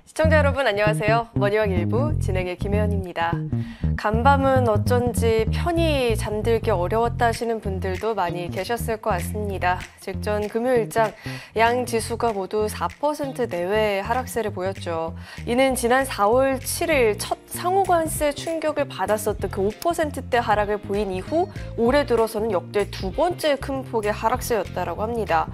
시청자 여러분 안녕하세요. 머니왕 일부 진행의 김혜연입니다. 간밤은 어쩐지 편히 잠들기 어려웠다 하시는 분들도 많이 계셨을 것 같습니다. 직전 금요일장 양 지수가 모두 4% 내외의 하락세를 보였죠. 이는 지난 4월 7일 첫 상호관세 충격을 받았었던 그 5%대 하락을 보인 이후 올해 들어서는 역대 두 번째 큰 폭의 하락세였다고 합니다.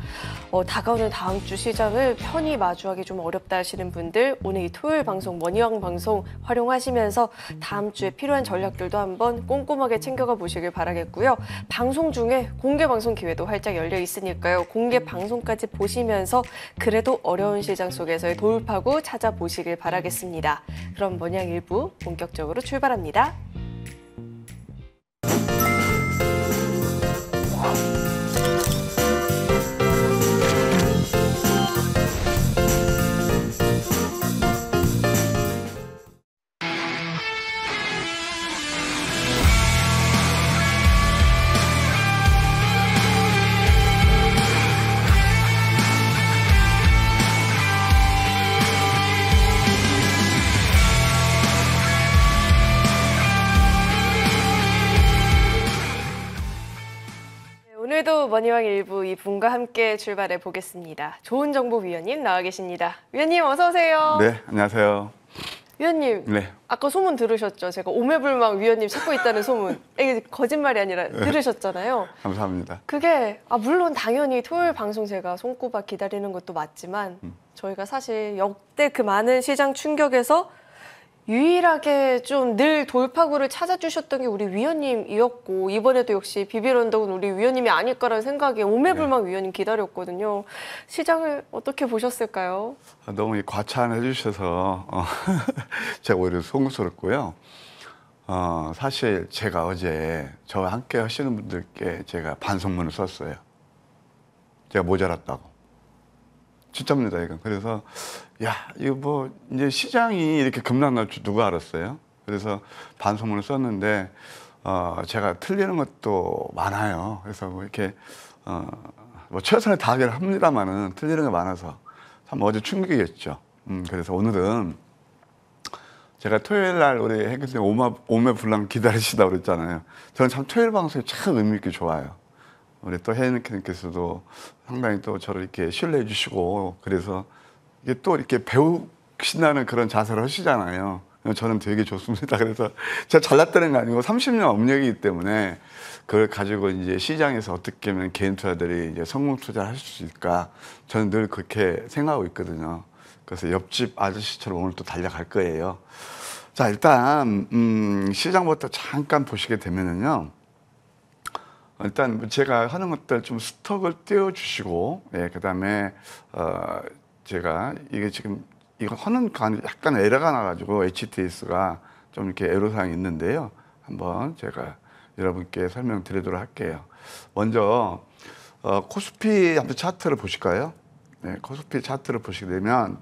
다가오는 다음 주 시장을 편히 마주하기 좀 어렵다 하시는 분들 오늘 이 토요일 방송 머니왕 방송 활용하시면서 다음 주에 필요한 전략들도 한번 꼼꼼하게 챙겨가 보시길 바라겠고요. 방송 중에 공개 방송 기회도 활짝 열려 있으니까요. 공개 방송까지 보시면서 그래도 어려운 시장 속에서의 돌파구 찾아보시길 바라겠습니다. 그럼 머니왕 일부 본격적으로 출발합니다. 오늘도 머니왕 일부 이분과 함께 출발해 보겠습니다. 좋은정보위원님 나와 계십니다. 위원님 어서 오세요. 네, 안녕하세요. 위원님, 네. 아까 소문 들으셨죠? 제가 오매불망 위원님 찾고 있다는 소문. 이게 거짓말이 아니라 들으셨잖아요. 감사합니다. 그게 물론 당연히 토요일 방송 제가 손꼽아 기다리는 것도 맞지만 저희가 사실 역대 그 많은 시장 충격에서 유일하게 좀 늘 돌파구를 찾아주셨던 게 우리 위원님이었고 이번에도 역시 비빌 언덕은 우리 위원님이 아닐까라는 생각에 오매불망 위원님 기다렸거든요. 시장을 어떻게 보셨을까요? 너무 과찬해 주셔서 제가 오히려 송구스럽고요. 사실 제가 어제 저와 함께 하시는 분들께 제가 반성문을 썼어요. 제가 모자랐다고. 진짜입니다, 이건. 그래서 이거 뭐 이제 시장이 이렇게 급락날 줄 누가 알았어요? 그래서 반성문을 썼는데 제가 틀리는 것도 많아요. 그래서 뭐 이렇게 뭐 최선을 다하긴 합니다만은 틀리는 게 많아서 참 어제 충격이었죠. 그래서 오늘은 제가 토요일 날 우리 해결생 오매불망 기다리시다 그랬잖아요. 저는 참 토요일 방송이 참 의미 있게 좋아요. 우리 또 혜연님께서도 상당히 또 저를 이렇게 신뢰해 주시고 그래서 이게 또 이렇게 배우신다는 그런 자세를 하시잖아요. 저는 되게 좋습니다. 그래서 제가 잘났다는 거 아니고 30년 업력이기 때문에 그걸 가지고 이제 시장에서 어떻게 하면 개인 투자들이 이제 성공 투자를 할 수 있을까 저는 늘 그렇게 생각하고 있거든요. 그래서 옆집 아저씨처럼 오늘 또 달려갈 거예요. 자, 일단 시장부터 잠깐 보시게 되면은요. 일단 제가 하는 것들 좀 스톡을 띄워주시고, 그다음에 제가 이게 지금 이거 하는 간 약간 에러가 나가지고 HTS가 좀 이렇게 애로사항이 있는데요. 한번 제가 여러분께 설명드리도록 할게요. 먼저 코스피 한번 차트를 보실까요? 네, 코스피 차트를 보시게 되면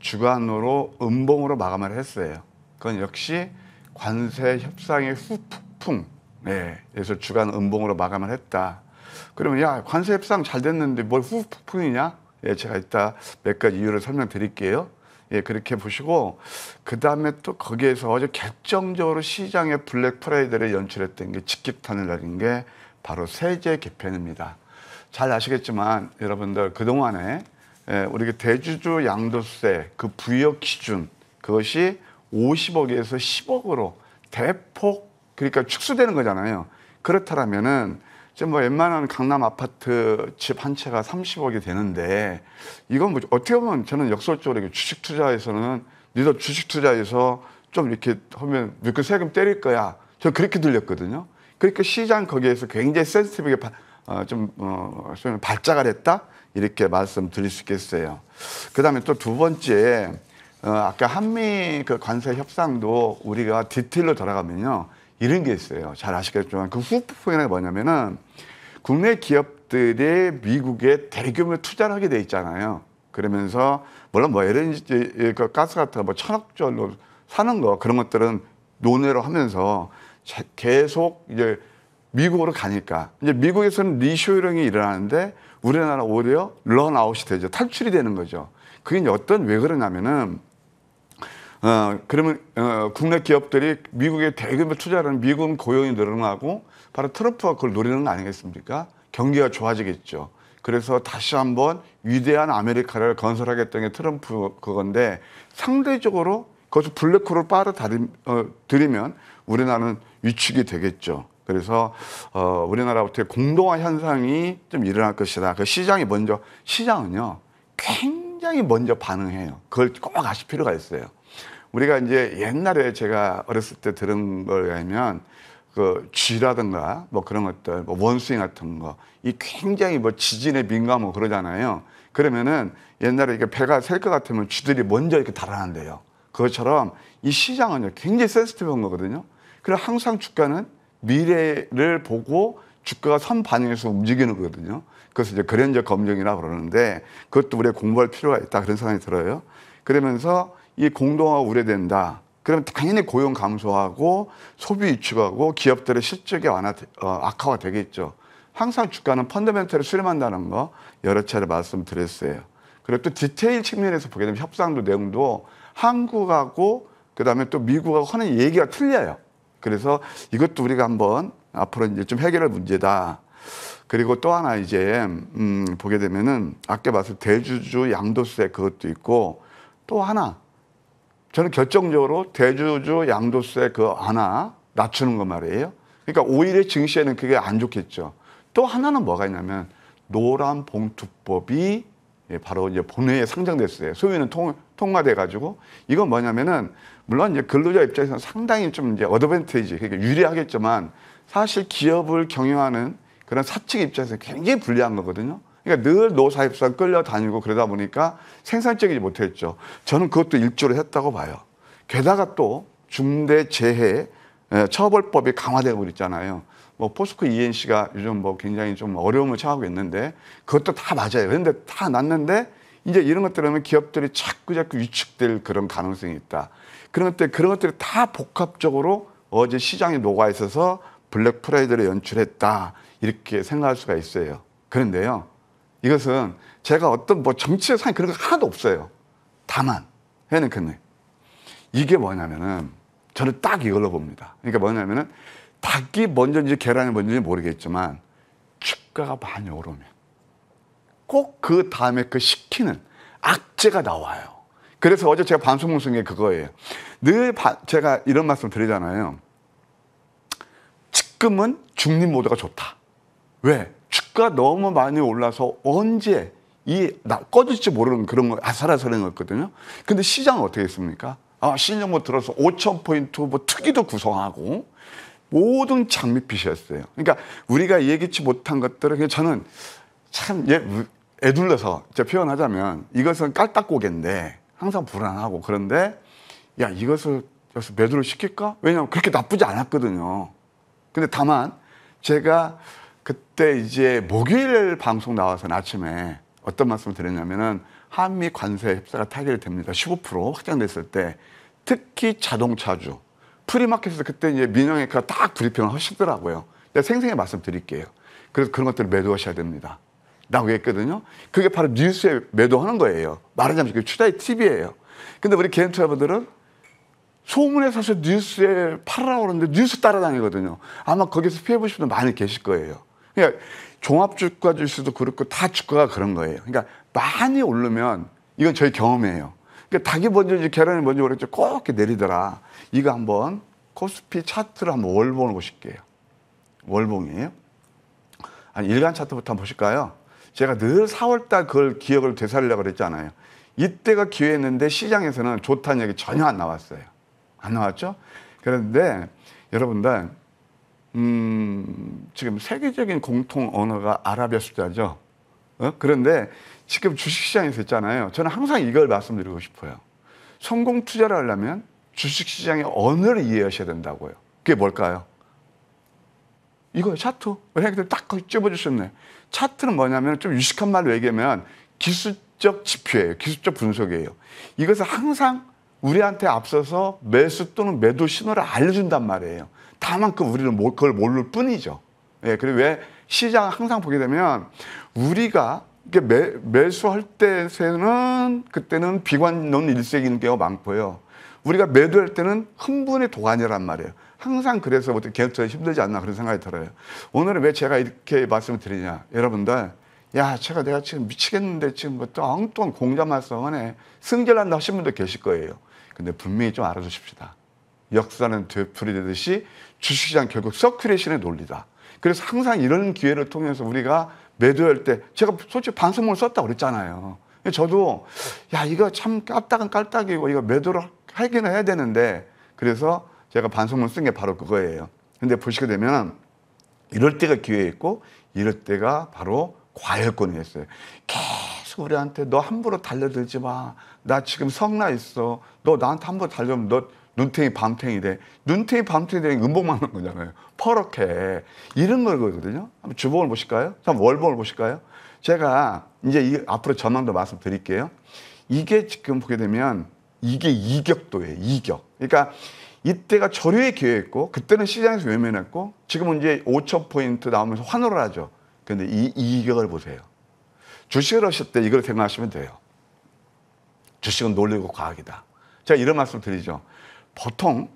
주간으로 음봉으로 마감을 했어요. 그건 역시 관세 협상의 후폭풍. 네, 그래서 주간 음봉으로 마감을 했다. 그러면 관세 협상 잘 됐는데 뭘 후폭풍이냐? 제가 이따 몇 가지 이유를 설명드릴게요. 그렇게 보시고 그 다음에 또 거기에서 어제 결정적으로 시장의 블랙 프라이데이를 연출했던 게 직격탄을 날린 게 바로 세제 개편입니다. 잘 아시겠지만 여러분들 그동안에 우리 대주주 양도세 그 부역 기준 그것이 50억에서 10억으로 대폭 그러니까 축소되는 거잖아요. 그렇다면은 지금 뭐 웬만한 강남 아파트 집 한 채가 30억이 되는데 이건 뭐 어떻게 보면 저는 역설적으로 주식 투자에서는 니도 주식 투자에서 좀 이렇게 하면 그 세금 때릴 거야. 저 그렇게 들렸거든요. 그러니까 시장 거기에서 굉장히 센시티브하게 발작을 했다 이렇게 말씀드릴 수 있겠어요. 그다음에 또 두 번째 아까 한미 그 관세 협상도 우리가 디테일로 들어가면요. 이런 게 있어요. 잘 아시겠지만 그 후폭풍이 뭐냐면은 국내 기업들이 미국에 대규모 투자를 하게 돼 있잖아요. 그러면서 물론 뭐 LNG 가스 같은 거 뭐 1,000억 달러 사는 거 그런 것들은 논외로 하면서 계속 이제 미국으로 가니까 이제 미국에서는 리쇼어링이 일어나는데 우리나라 오히려 런아웃이 되죠. 탈출이 되는 거죠. 그게 이제 왜 그러냐면은 그러면 국내 기업들이 미국에 대규모 투자를 미국 고용이 늘어나고 바로 트럼프가 그걸 노리는 거 아니겠습니까? 경기가 좋아지겠죠. 그래서 다시 한번 위대한 아메리카를 건설하겠다는 게 트럼프 그건데 상대적으로 거기서 블랙홀을 빨아들이면 우리나라는 위축이 되겠죠. 그래서 우리나라부터 공동화 현상이 좀 일어날 것이다. 그 시장은요 굉장히 먼저 반응해요. 그걸 꼭 아실 필요가 있어요. 우리가 이제 옛날에 제가 어렸을 때 들은 걸 하면 그 쥐라든가 뭐 그런 것들, 뭐 원숭이 같은 거, 이 굉장히 뭐 지진에 민감하고 그러잖아요. 그러면은 옛날에 이게 배가 셀 것 같으면 쥐들이 먼저 이렇게 달아난대요. 그것처럼 이 시장은요 굉장히 센시티브한 거거든요. 그래서 항상 주가는 미래를 보고 주가가 선 반영해서 움직이는 거거든요. 그래서 이제 그랜저 검증이라고 그러는데 그것도 우리가 공부할 필요가 있다 그런 생각이 들어요. 그러면서 이 공동화가 우려된다. 그러면 당연히 고용 감소하고 소비 위축하고 기업들의 실적이 악화가 되겠죠. 항상 주가는 펀더멘털을 수렴한다는 거 여러 차례 말씀드렸어요. 그리고 또 디테일 측면에서 보게 되면 협상도 내용도 한국하고 그다음에 또 미국하고 하는 얘기가 틀려요. 그래서 이것도 우리가 한번 앞으로 이제 좀 해결할 문제다. 그리고 또 하나 이제 보게 되면은 아까 말씀 대주주 양도세 그것도 있고 또 하나 저는 결정적으로 대주주 양도세 그 하나 낮추는 거 말이에요. 그러니까 오히려 증시에는 그게 안 좋겠죠. 또 하나는 뭐가 있냐면 노란 봉투법이 바로 이제 본회의에 상정됐어요. 소위는 통과돼 가지고 이건 뭐냐면은 물론 이제 근로자 입장에서는 상당히 좀 이제 어드밴티지 그러니까 유리하겠지만 사실 기업을 경영하는 그런 사측 입장에서 굉장히 불리한 거거든요. 그러니까 늘 노사입상 끌려다니고 그러다 보니까 생산적이지 못했죠. 저는 그것도 일조를 했다고 봐요. 게다가 또 중대재해 처벌법이 강화되고 있잖아요. 뭐 포스코 ENC가 요즘 뭐 굉장히 좀 어려움을 처하고 있는데 그것도 다 맞아요. 그런데 다 났는데 이제 이런 것들 하면 기업들이 자꾸 위축될 그런 가능성이 있다. 그런 것들이 다 복합적으로 어제 시장에 녹아 있어서 블랙 프라이드를 연출했다. 이렇게 생각할 수가 있어요. 그런데요. 이것은 제가 어떤 뭐 정치적 상이 그런 거 하나도 없어요. 다만 해는 근데 이게 뭐냐면은 저는 딱 이걸로 봅니다. 그러니까 뭐냐면은 닭이 먼저인지 계란이 먼저인지 모르겠지만 주가가 많이 오르면 꼭 그 다음에 그 시키는 악재가 나와요. 그래서 어제 제가 방송 중에 그거예요. 늘 제가 이런 말씀 드리잖아요. 지금은 중립 모드가 좋다. 왜? 주가 너무 많이 올라서 언제 꺼질지 모르는 그런 거 아슬아슬한 거였거든요. 근데 시장은 어떻게 했습니까? 시장 뭐 들어서 5,000포인트 뭐 특이도 구성하고 모든 장밋빛이었어요. 그러니까 우리가 예기치 못한 것들을 그냥 저는 참 애둘러서 제가 표현하자면 이것은 깔딱고개인데 항상 불안하고 그런데 야 이것을 여기서 매도를 시킬까? 왜냐하면 그렇게 나쁘지 않았거든요. 근데 다만 제가 그때 이제 목요일 방송 나와서 아침에 어떤 말씀을 드렸냐면은 한미 관세 협상가 타결됩니다. 15% 확장됐을 때 특히 자동차주 프리마켓에서 그때 이제 민영애가 딱 브리핑을 하시더라고요. 제가 생생히 말씀드릴게요. 그래서 그런 것들을 매도하셔야 됩니다. 라고 했거든요. 그게 바로 뉴스에 매도하는 거예요. 말하자면 그게 투자의 팁이에요. 근데 우리 개인 투자자분들은 소문에 사서 뉴스에 팔으라고 그러는데 뉴스 따라다니거든요. 아마 거기서 피해보신 분들 많이 계실 거예요. 그러니까 종합주가 지수도 그렇고 다 주가가 그런 거예요. 그러니까 많이 오르면 이건 저희 경험이에요. 그러니까 닭이 먼저인지 계란이 먼저 오르겠죠. 꼭 이렇게 내리더라. 이거 한번 코스피 차트를 한번 월봉을 보실게요. 월봉이에요. 아니 일간 차트부터 한번 보실까요? 제가 늘 4월달 그걸 기억을 되살리려고 그랬잖아요. 이때가 기회였는데 시장에서는 좋다는 얘기 전혀 안 나왔어요. 안 나왔죠? 그런데 여러분들 지금 세계적인 공통 언어가 아라비아 숫자죠. 그런데 지금 주식시장에서 있잖아요. 저는 항상 이걸 말씀드리고 싶어요. 성공 투자를 하려면 주식시장의 언어를 이해하셔야 된다고요. 그게 뭘까요? 이거예요. 차트. 선생님들 딱 찝어주셨네. 차트는 뭐냐면 좀 유식한 말로 얘기하면 기술적 지표예요. 기술적 분석이에요. 이것은 항상 우리한테 앞서서 매수 또는 매도 신호를 알려준단 말이에요. 다만 우리는 그걸 모를 뿐이죠. 예, 그리고 왜 시장 항상 보게 되면 우리가 이게 매수할 때는 그때는 비관론 일색인 경우가 많고요. 우리가 매도할 때는 흥분의 도가니란 말이에요. 항상 그래서 어떻게 개혁처럼 힘들지 않나 그런 생각이 들어요. 오늘은 왜 제가 이렇게 말씀을 드리냐. 여러분들, 야, 내가 지금 미치겠는데 지금 뭐 엉뚱한 공자만 써하네. 승질난다 하신 분도 계실 거예요. 근데 분명히 좀 알아두십시다. 역사는 되풀이되듯이 주식시장 결국 서큘레이션의 논리다. 그래서 항상 이런 기회를 통해서 우리가 매도할 때 제가 솔직히 반성문을 썼다고 그랬잖아요. 저도 야 이거 참 까딱은 깔딱이고 이거 매도를 하기는 해야 되는데 그래서 제가 반성문 쓴 게 바로 그거예요. 근데 보시게 되면 이럴 때가 기회 있고 이럴 때가 바로 과열권이었어요. 계속 우리한테 너 함부로 달려들지 마. 나 지금 성나 있어. 너 나한테 함부로 달려면 너 눈탱이 밤탱이 돼. 눈탱이 밤탱이 되는 음복 맞는 거잖아요. 퍼렇게. 이런 거거든요. 한번 주봉을 보실까요? 한번 월봉을 보실까요? 제가 이제 앞으로 전망도 말씀드릴게요. 이게 지금 보게 되면 이게 이격도예요. 이격. 그러니까 이때가 저류의 기회였고 그때는 시장에서 외면했고 지금은 이제 5,000포인트 나오면서 환호를 하죠. 근데 이 이격을 보세요. 주식을 하실 때 이걸 생각하시면 돼요. 주식은 논리고 과학이다. 제가 이런 말씀 드리죠. 보통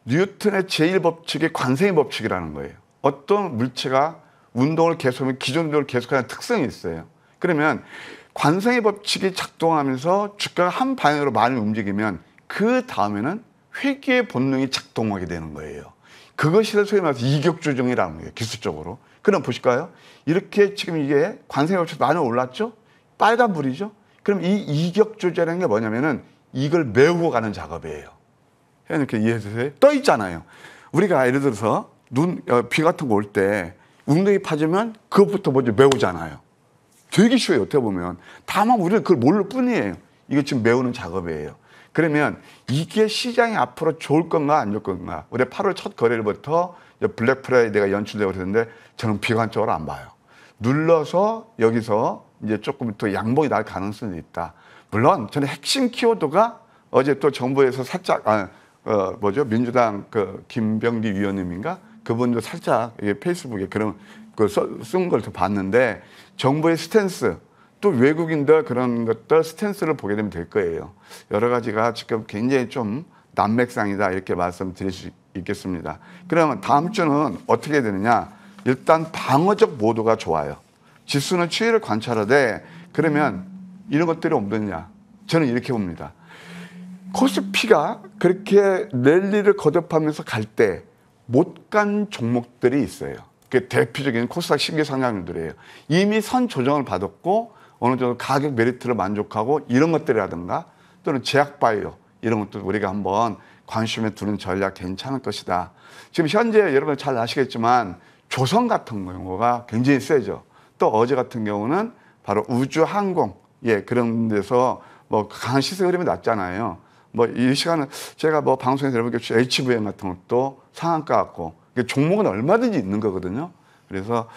뉴턴의 제1법칙이 관성의 법칙이라는 거예요. 어떤 물체가 운동을 계속하면 기존 운동을 계속하는 특성이 있어요. 그러면 관성의 법칙이 작동하면서 주가가 한 방향으로 많이 움직이면 그 다음에는 회귀의 본능이 작동하게 되는 거예요. 그것이 소위 말해서 이격조정이라는 거예요. 기술적으로. 그럼 보실까요? 이렇게 지금 이게 관성의 법칙이 많이 올랐죠? 빨간불이죠? 그럼 이 이격조절이라는 게 뭐냐면은 이걸 메우고 가는 작업이에요. 이렇게 이해해주세요. 떠 있잖아요. 우리가 예를 들어서 비 같은 거 올 때 웅덩이 파지면 그것부터 먼저 메우잖아요. 되게 쉬워요. 어떻게 보면. 다만 우리는 그걸 모를 뿐이에요. 이게 지금 메우는 작업이에요. 그러면 이게 시장이 앞으로 좋을 건가 안 좋을 건가. 우리 8월 첫 거래일부터 블랙 프라이데이가 연출되고 그러는데 저는 비관적으로 안 봐요. 눌러서 여기서 이제 조금 더 양봉이 날 가능성이 있다. 물론 저는 핵심 키워드가 어제 또 정부에서 살짝 민주당 그 김병기 위원님인가 그분도 살짝 페이스북에 그런 쓴 걸 봤는데 정부의 스탠스 또 외국인들 그런 것들 스탠스를 보게 되면 될 거예요. 여러 가지가 지금 굉장히 좀 난맥상이다 이렇게 말씀드릴 수 있겠습니다. 그러면 다음 주는 어떻게 되느냐? 일단 방어적 모드가 좋아요. 지수는 추이를 관찰하되 그러면 이런 것들이 없느냐? 저는 이렇게 봅니다. 코스피가 그렇게 랠리를 거듭하면서 갈 때 못 간 종목들이 있어요. 그 대표적인 코스닥 신규 상장률들이에요. 이미 선 조정을 받았고 어느 정도 가격 메리트를 만족하고 이런 것들이라든가 또는 제약바이오 이런 것들 우리가 한번 관심에 두는 전략 괜찮을 것이다. 지금 현재 여러분 잘 아시겠지만 조선 같은 경우가 굉장히 세죠. 또 어제 같은 경우는 바로 우주항공 그런 데서 뭐 강한 시세 흐름이 났잖아요. 뭐 이 시간은 제가 뭐 방송에서 여러분 HVM 같은 것도 상한가 같고 종목은 얼마든지 있는 거거든요. 그래서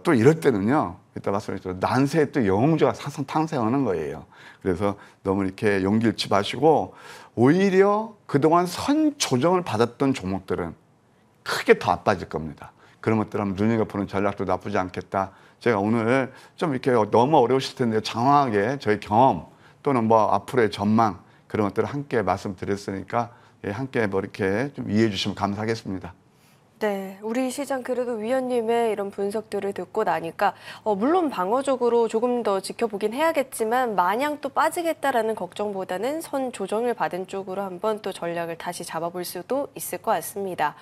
또 이럴 때는요. 이따 말씀드렸죠. 난세에 또 영웅주가 탄생하는 거예요. 그래서 너무 이렇게 용기 잃지 마시고 오히려 그동안 선 조정을 받았던 종목들은 크게 더 안 빠질 겁니다. 그런 것들 한번 눈여겨보는 전략도 나쁘지 않겠다. 제가 오늘 좀 이렇게 너무 어려우실 텐데 장황하게 저희 경험 또는 뭐 앞으로의 전망 그런 것들을 함께 말씀드렸으니까 함께 뭐 이렇게 좀 이해해 주시면 감사하겠습니다. 네, 우리 시장 그래도 위원님의 이런 분석들을 듣고 나니까 물론 방어적으로 조금 더 지켜보긴 해야겠지만 마냥 또 빠지겠다라는 걱정보다는 선 조정을 받은 쪽으로 한번 또 전략을 다시 잡아볼 수도 있을 것 같습니다.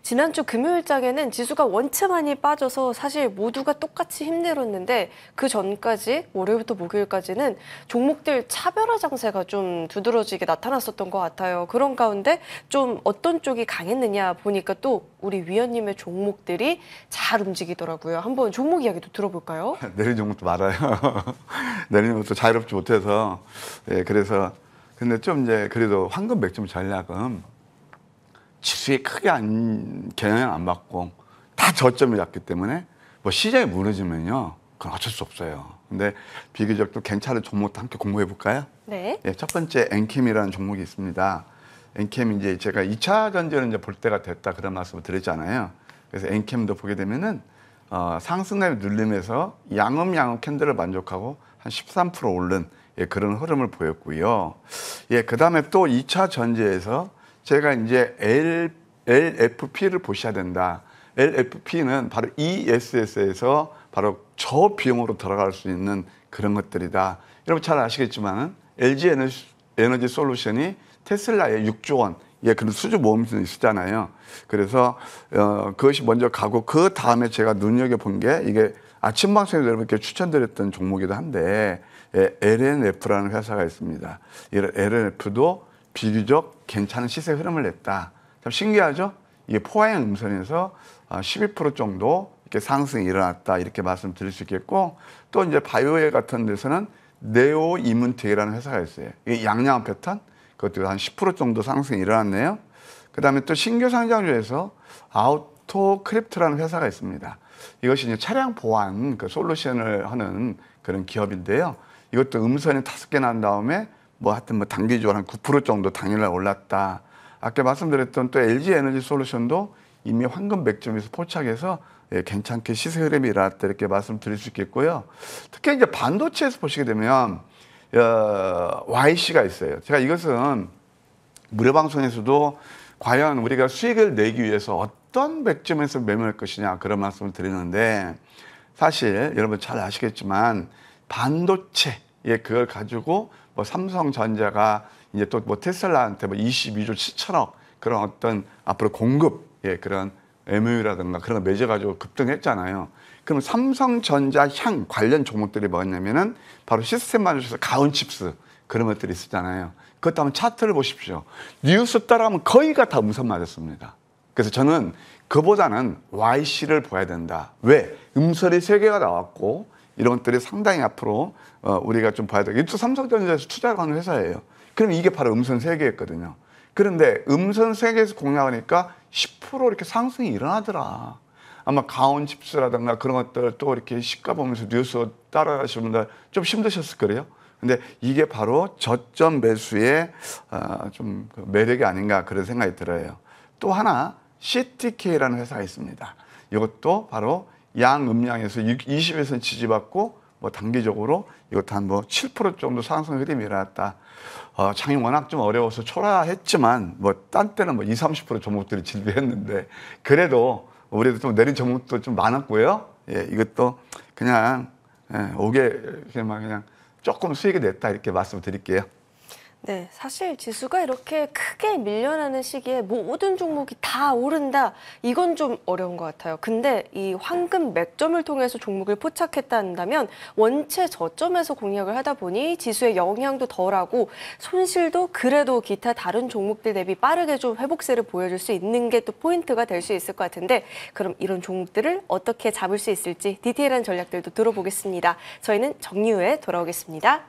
지난주 금요일장에는 지수가 원체 많이 빠져서 사실 모두가 똑같이 힘들었는데 그 전까지 월요일부터 목요일까지는 종목들 차별화 장세가 좀 두드러지게 나타났었던 것 같아요. 그런 가운데 좀 어떤 쪽이 강했느냐 보니까 또 우리 위원님의 종목들이 잘 움직이더라고요. 한번 종목 이야기도 들어볼까요? 내린 종목도 많아요. 내리는 것도 자유롭지 못해서 그래서 근데 좀 이제 그래도 황금 맥점 전략은 지수에 크게 영향을 안 받고 다 저점이 났기 때문에 뭐 시장이 무너지면요 그건 어쩔 수 없어요. 근데 비교적 또 괜찮은 종목도 함께 공부해 볼까요? 네. 첫 번째 엔캠이라는 종목이 있습니다. 엔캠 이제 제가 2차 전지를 이제 볼 때가 됐다 그런 말씀을 드렸잖아요. 그래서 엔캠도 보게 되면은 상승랩 눌림에서 양음 캔들을 만족하고 한 13% 오른 그런 흐름을 보였고요. 그 다음에 또 2차 전지에서 제가 이제 LFP를 보셔야 된다. LFP는 바로 ESS에서 바로 저비용으로 들어갈 수 있는 그런 것들이다. 여러분 잘 아시겠지만 LG 에너지 솔루션이 테슬라에 6조 원 그런 수주 모험이 있었잖아요. 그래서 그것이 먼저 가고 그 다음에 제가 눈여겨본 게 이게 아침 방송에 여러분께 추천드렸던 종목이기도 한데 LNF라는 회사가 있습니다. 이 LNF도 비교적 괜찮은 시세 흐름을 냈다. 참 신기하죠? 이게 포화형 음선에서 12% 정도 이렇게 상승이 일어났다 이렇게 말씀드릴 수 있겠고 또 이제 바이오웰 같은 데서는 네오 이문텍이라는 회사가 있어요. 이게 양양한 패턴 그것도 한 10% 정도 상승이 일어났네요. 그 다음에 또 신규 상장주에서 아우토크립트라는 회사가 있습니다. 이것이 이제 차량 보안 그 솔루션을 하는 그런 기업인데요. 이것도 음선이 5개 난 다음에 뭐 하여튼 뭐 단기적으로 한 9% 정도 당일날 올랐다. 아까 말씀드렸던 또 LG 에너지 솔루션도 이미 황금 맥점에서 포착해서 괜찮게 시세 흐름이 일어났다 이렇게 말씀드릴 수 있겠고요. 특히 이제 반도체에서 보시게 되면 YC가 있어요. 제가 이것은 무료 방송에서도 과연 우리가 수익을 내기 위해서 어떤 맥점에서 매매할 것이냐 그런 말씀을 드리는데 사실 여러분 잘 아시겠지만 반도체 그걸 가지고 뭐 삼성전자가 이제 또 뭐 테슬라한테 뭐 22조 7천억 그런 어떤 앞으로 공급 그런 MOU라든가 그런 거 맺어가지고 급등했잖아요. 그럼 삼성전자 향 관련 종목들이 뭐였냐면은 바로 시스템 만들어서 가온칩스 그런 것들이 있었잖아요. 그것도 한번 차트를 보십시오. 뉴스 따라하면 거의가 다 음선 맞았습니다. 그래서 저는 그보다는 YC를 봐야 된다. 왜? 음선이 3개가 나왔고 이런 것들이 상당히 앞으로 우리가 좀 봐야 되고 이것도 삼성전자에서 투자를 하는 회사예요. 그럼 이게 바로 음선 3개였거든요. 그런데 음선 3개에서 공략하니까 10% 이렇게 상승이 일어나더라. 아마 가온칩스라든가 그런 것들 또 이렇게 시가 보면서 뉴스 따라가시는 분들 좀 힘드셨을 거예요. 근데 이게 바로 저점 매수의 좀 매력이 아닌가 그런 생각이 들어요. 또 하나 CTK라는 회사가 있습니다. 이것도 바로 양음량에서 20에서 지지받고 뭐 단기적으로 이것도 한 뭐 7% 정도 상승 흐름이 일어났다. 장이 워낙 좀 어려워서 초라했지만 뭐 딴 때는 뭐 20~30% 종목들이 질비했는데 그래도 우리도 좀 내린 종목도 좀 많았고요. 이것도 그냥 5개 그냥 조금 수익이 냈다 이렇게 말씀드릴게요. 네, 사실 지수가 이렇게 크게 밀려나는 시기에 모든 종목이 다 오른다, 이건 좀 어려운 것 같아요. 근데 이 황금 맥점을 통해서 종목을 포착했다 한다면 원체 저점에서 공략을 하다 보니 지수의 영향도 덜하고 손실도 그래도 기타 다른 종목들 대비 빠르게 좀 회복세를 보여줄 수 있는 게 또 포인트가 될 수 있을 것 같은데 그럼 이런 종목들을 어떻게 잡을 수 있을지 디테일한 전략들도 들어보겠습니다. 저희는 정리 후에 돌아오겠습니다.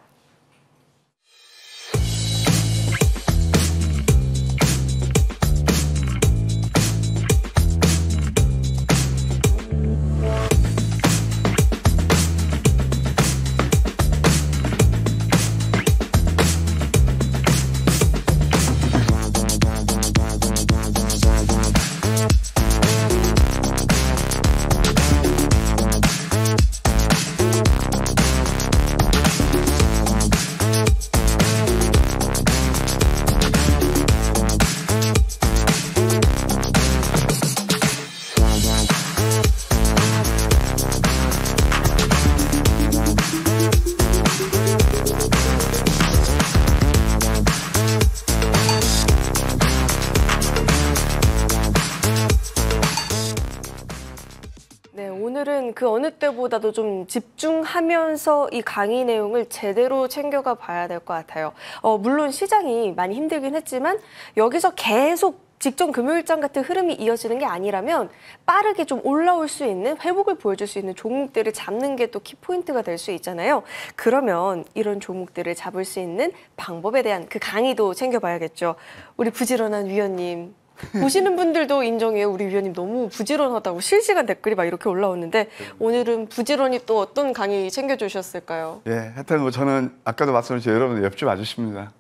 오늘은 그 어느 때보다도 좀 집중하면서 이 강의 내용을 제대로 챙겨가 봐야 될 것 같아요. 물론 시장이 많이 힘들긴 했지만 여기서 계속 직전 금요일장 같은 흐름이 이어지는 게 아니라면 빠르게 좀 올라올 수 있는 회복을 보여줄 수 있는 종목들을 잡는 게 또 키포인트가 될 수 있잖아요. 그러면 이런 종목들을 잡을 수 있는 방법에 대한 그 강의도 챙겨봐야겠죠. 우리 부지런한 위원님. 보시는 분들도 인정해요. 우리 위원님 너무 부지런하다고 실시간 댓글이 막 이렇게 올라오는데 오늘은 부지런히 또 어떤 강의 챙겨주셨을까요? 하여튼 뭐 저는 아까도 말씀드렸죠. 여러분 옆집 아저씨입니다.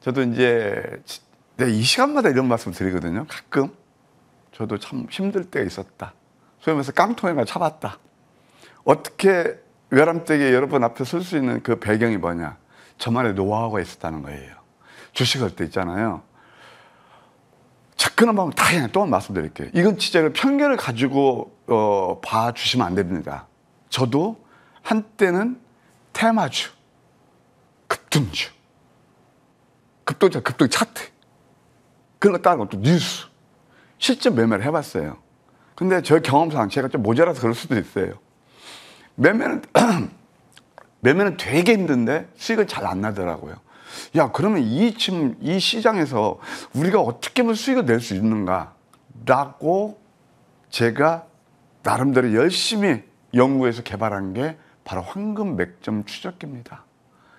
저도 이제 이 시간마다 이런 말씀 드리거든요. 가끔 저도 참 힘들 때가 있었다. 소위 말해서 깡통이가 차봤다. 어떻게 외람되게 여러분 앞에 설 수 있는 그 배경이 뭐냐? 저만의 노하우가 있었다는 거예요. 주식할 때 있잖아요. 접근한 방법 다양해. 또 한 번 말씀드릴게요. 이건 진짜 편견을 가지고 봐주시면 안 됩니다. 저도 한때는 테마주, 급등주, 급등자, 급등 차트 그런 거 따르고 또 뉴스 실제 매매를 해봤어요. 근데 저 경험상 제가 좀 모자라서 그럴 수도 있어요. 매매는 되게 힘든데 수익은 잘 안 나더라고요. 야, 그러면 이 시장에서 우리가 어떻게 하면 수익을 낼 수 있는가라고 제가 나름대로 열심히 연구해서 개발한 게 바로 황금 맥점 추적기입니다.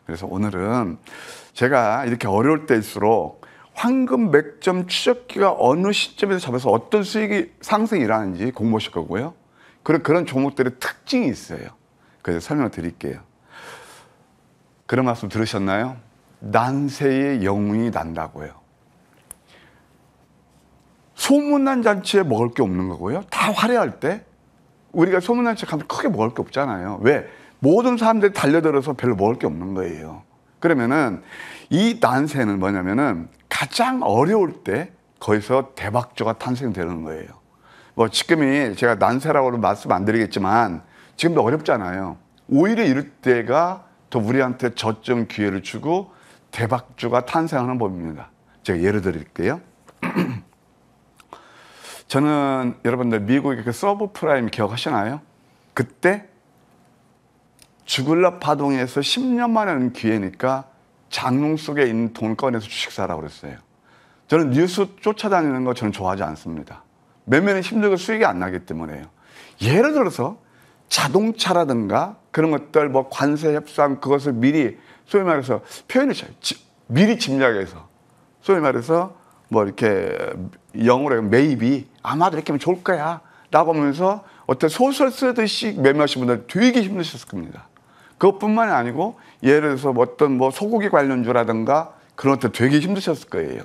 그래서 오늘은 제가 이렇게 어려울 때일수록 황금 맥점 추적기가 어느 시점에서 잡아서 어떤 수익이 상승이 일어나는지 공부하실 거고요. 그런 종목들의 특징이 있어요. 그래서 설명을 드릴게요. 그런 말씀 들으셨나요? 난세의 영웅이 난다고요. 소문난 잔치에 먹을 게 없는 거고요. 다 화려할 때 우리가 소문난 잔치에 가면 크게 먹을 게 없잖아요. 왜? 모든 사람들이 달려들어서 별로 먹을 게 없는 거예요. 그러면은 이 난세는 뭐냐면은 가장 어려울 때 거기서 대박주가 탄생되는 거예요. 뭐 지금이 제가 난세라고는 말씀 안 드리겠지만 지금도 어렵잖아요. 오히려 이럴 때가 더 우리한테 저점 기회를 주고 대박주가 탄생하는 법입니다. 제가 예를 드릴게요. 저는 여러분들 미국의 그 서브프라임 기억하시나요? 그때 주글라 파동에서 10년 만에 하는 기회니까 장롱 속에 있는 돈 꺼내서 주식 사라고 그랬어요. 저는 뉴스 쫓아다니는 거 저는 좋아하지 않습니다. 매매는 힘들고 수익이 안 나기 때문에요. 예를 들어서 자동차라든가 그런 것들 뭐 관세 협상 그것을 미리 소위 말해서 표현을 미리 짐작해서 소위 말해서 뭐 이렇게 영어로 maybe 아마도 이렇게 하면 좋을 거야 라고 하면서 어떤 소설 쓰듯이 매매하신 분들 되게 힘드셨을 겁니다. 그것뿐만이 아니고 예를 들어서 어떤 뭐 소고기 관련주라든가 그런 것들 되게 힘드셨을 거예요.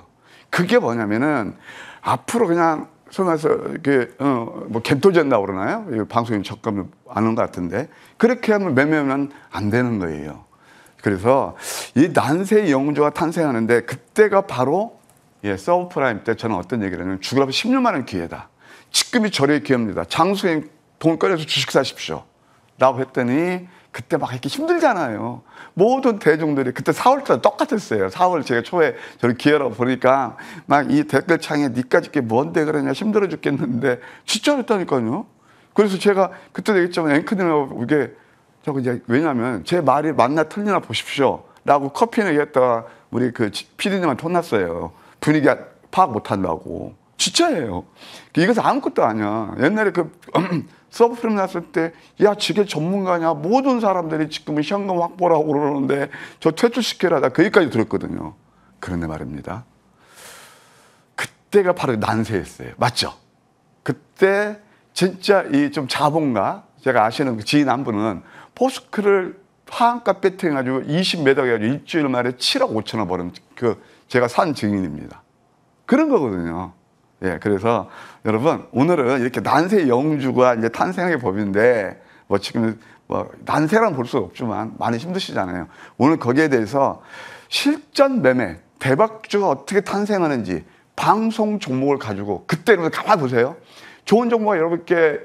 그게 뭐냐면은 앞으로 그냥 소위 말해서 이렇게 뭐 갯도젠다고 그러나요? 방송에 적금 아는 것 같은데 그렇게 하면 매매는 안 되는 거예요. 그래서 이 난세의 영웅주가 탄생하는데 그때가 바로 서브프라임 때 저는 어떤 얘기를 하냐면 죽으라면 10년 만의 기회다. 지금이 절의 기회입니다. 장수에 돈 꺼내서 주식 사십시오. 라고 했더니 그때 막 이렇게 힘들잖아요. 모든 대중들이 그때 4월달 똑같았어요. 4월 제가 초에 저를 기회라고 보니까 막 이 댓글창에 니까지 게 뭔데 그러냐 힘들어 죽겠는데 진짜 그랬다니까요. 그래서 제가 그때도 얘기했지만 앵커님하고 이게 저거 이제 왜냐면 제 말이 맞나 틀리나 보십시오. 라고 커피는 얘기했다가 우리 그 PD님한테 혼났어요. 분위기 파악 못 한다고. 진짜예요. 이것은 아무것도 아니야. 옛날에 그 서브프라임 났을 때, 야, 저게 전문가냐? 모든 사람들이 지금은 현금 확보라고 그러는데, 저 퇴출시켜라. 나 그 얘기까지 들었거든요. 그런데 말입니다. 그때가 바로 난세였어요. 맞죠? 그때 진짜 이 좀 자본가, 제가 아시는 그 지인 한 분은 포스크를 하한가 배팅해가지고 20매덕 해가지고 일주일 만에 7억 5천원 버는 그 제가 산 증인입니다. 그런 거거든요. 예, 그래서 여러분 오늘은 이렇게 난세 영주가 이제 탄생의 법인데 뭐 지금 뭐 난세란 볼 수 없지만 많이 힘드시잖아요. 오늘 거기에 대해서 실전 매매 대박주가 어떻게 탄생하는지 방송 종목을 가지고 그때 여러분 가만히 보세요. 좋은 정보가 여러분께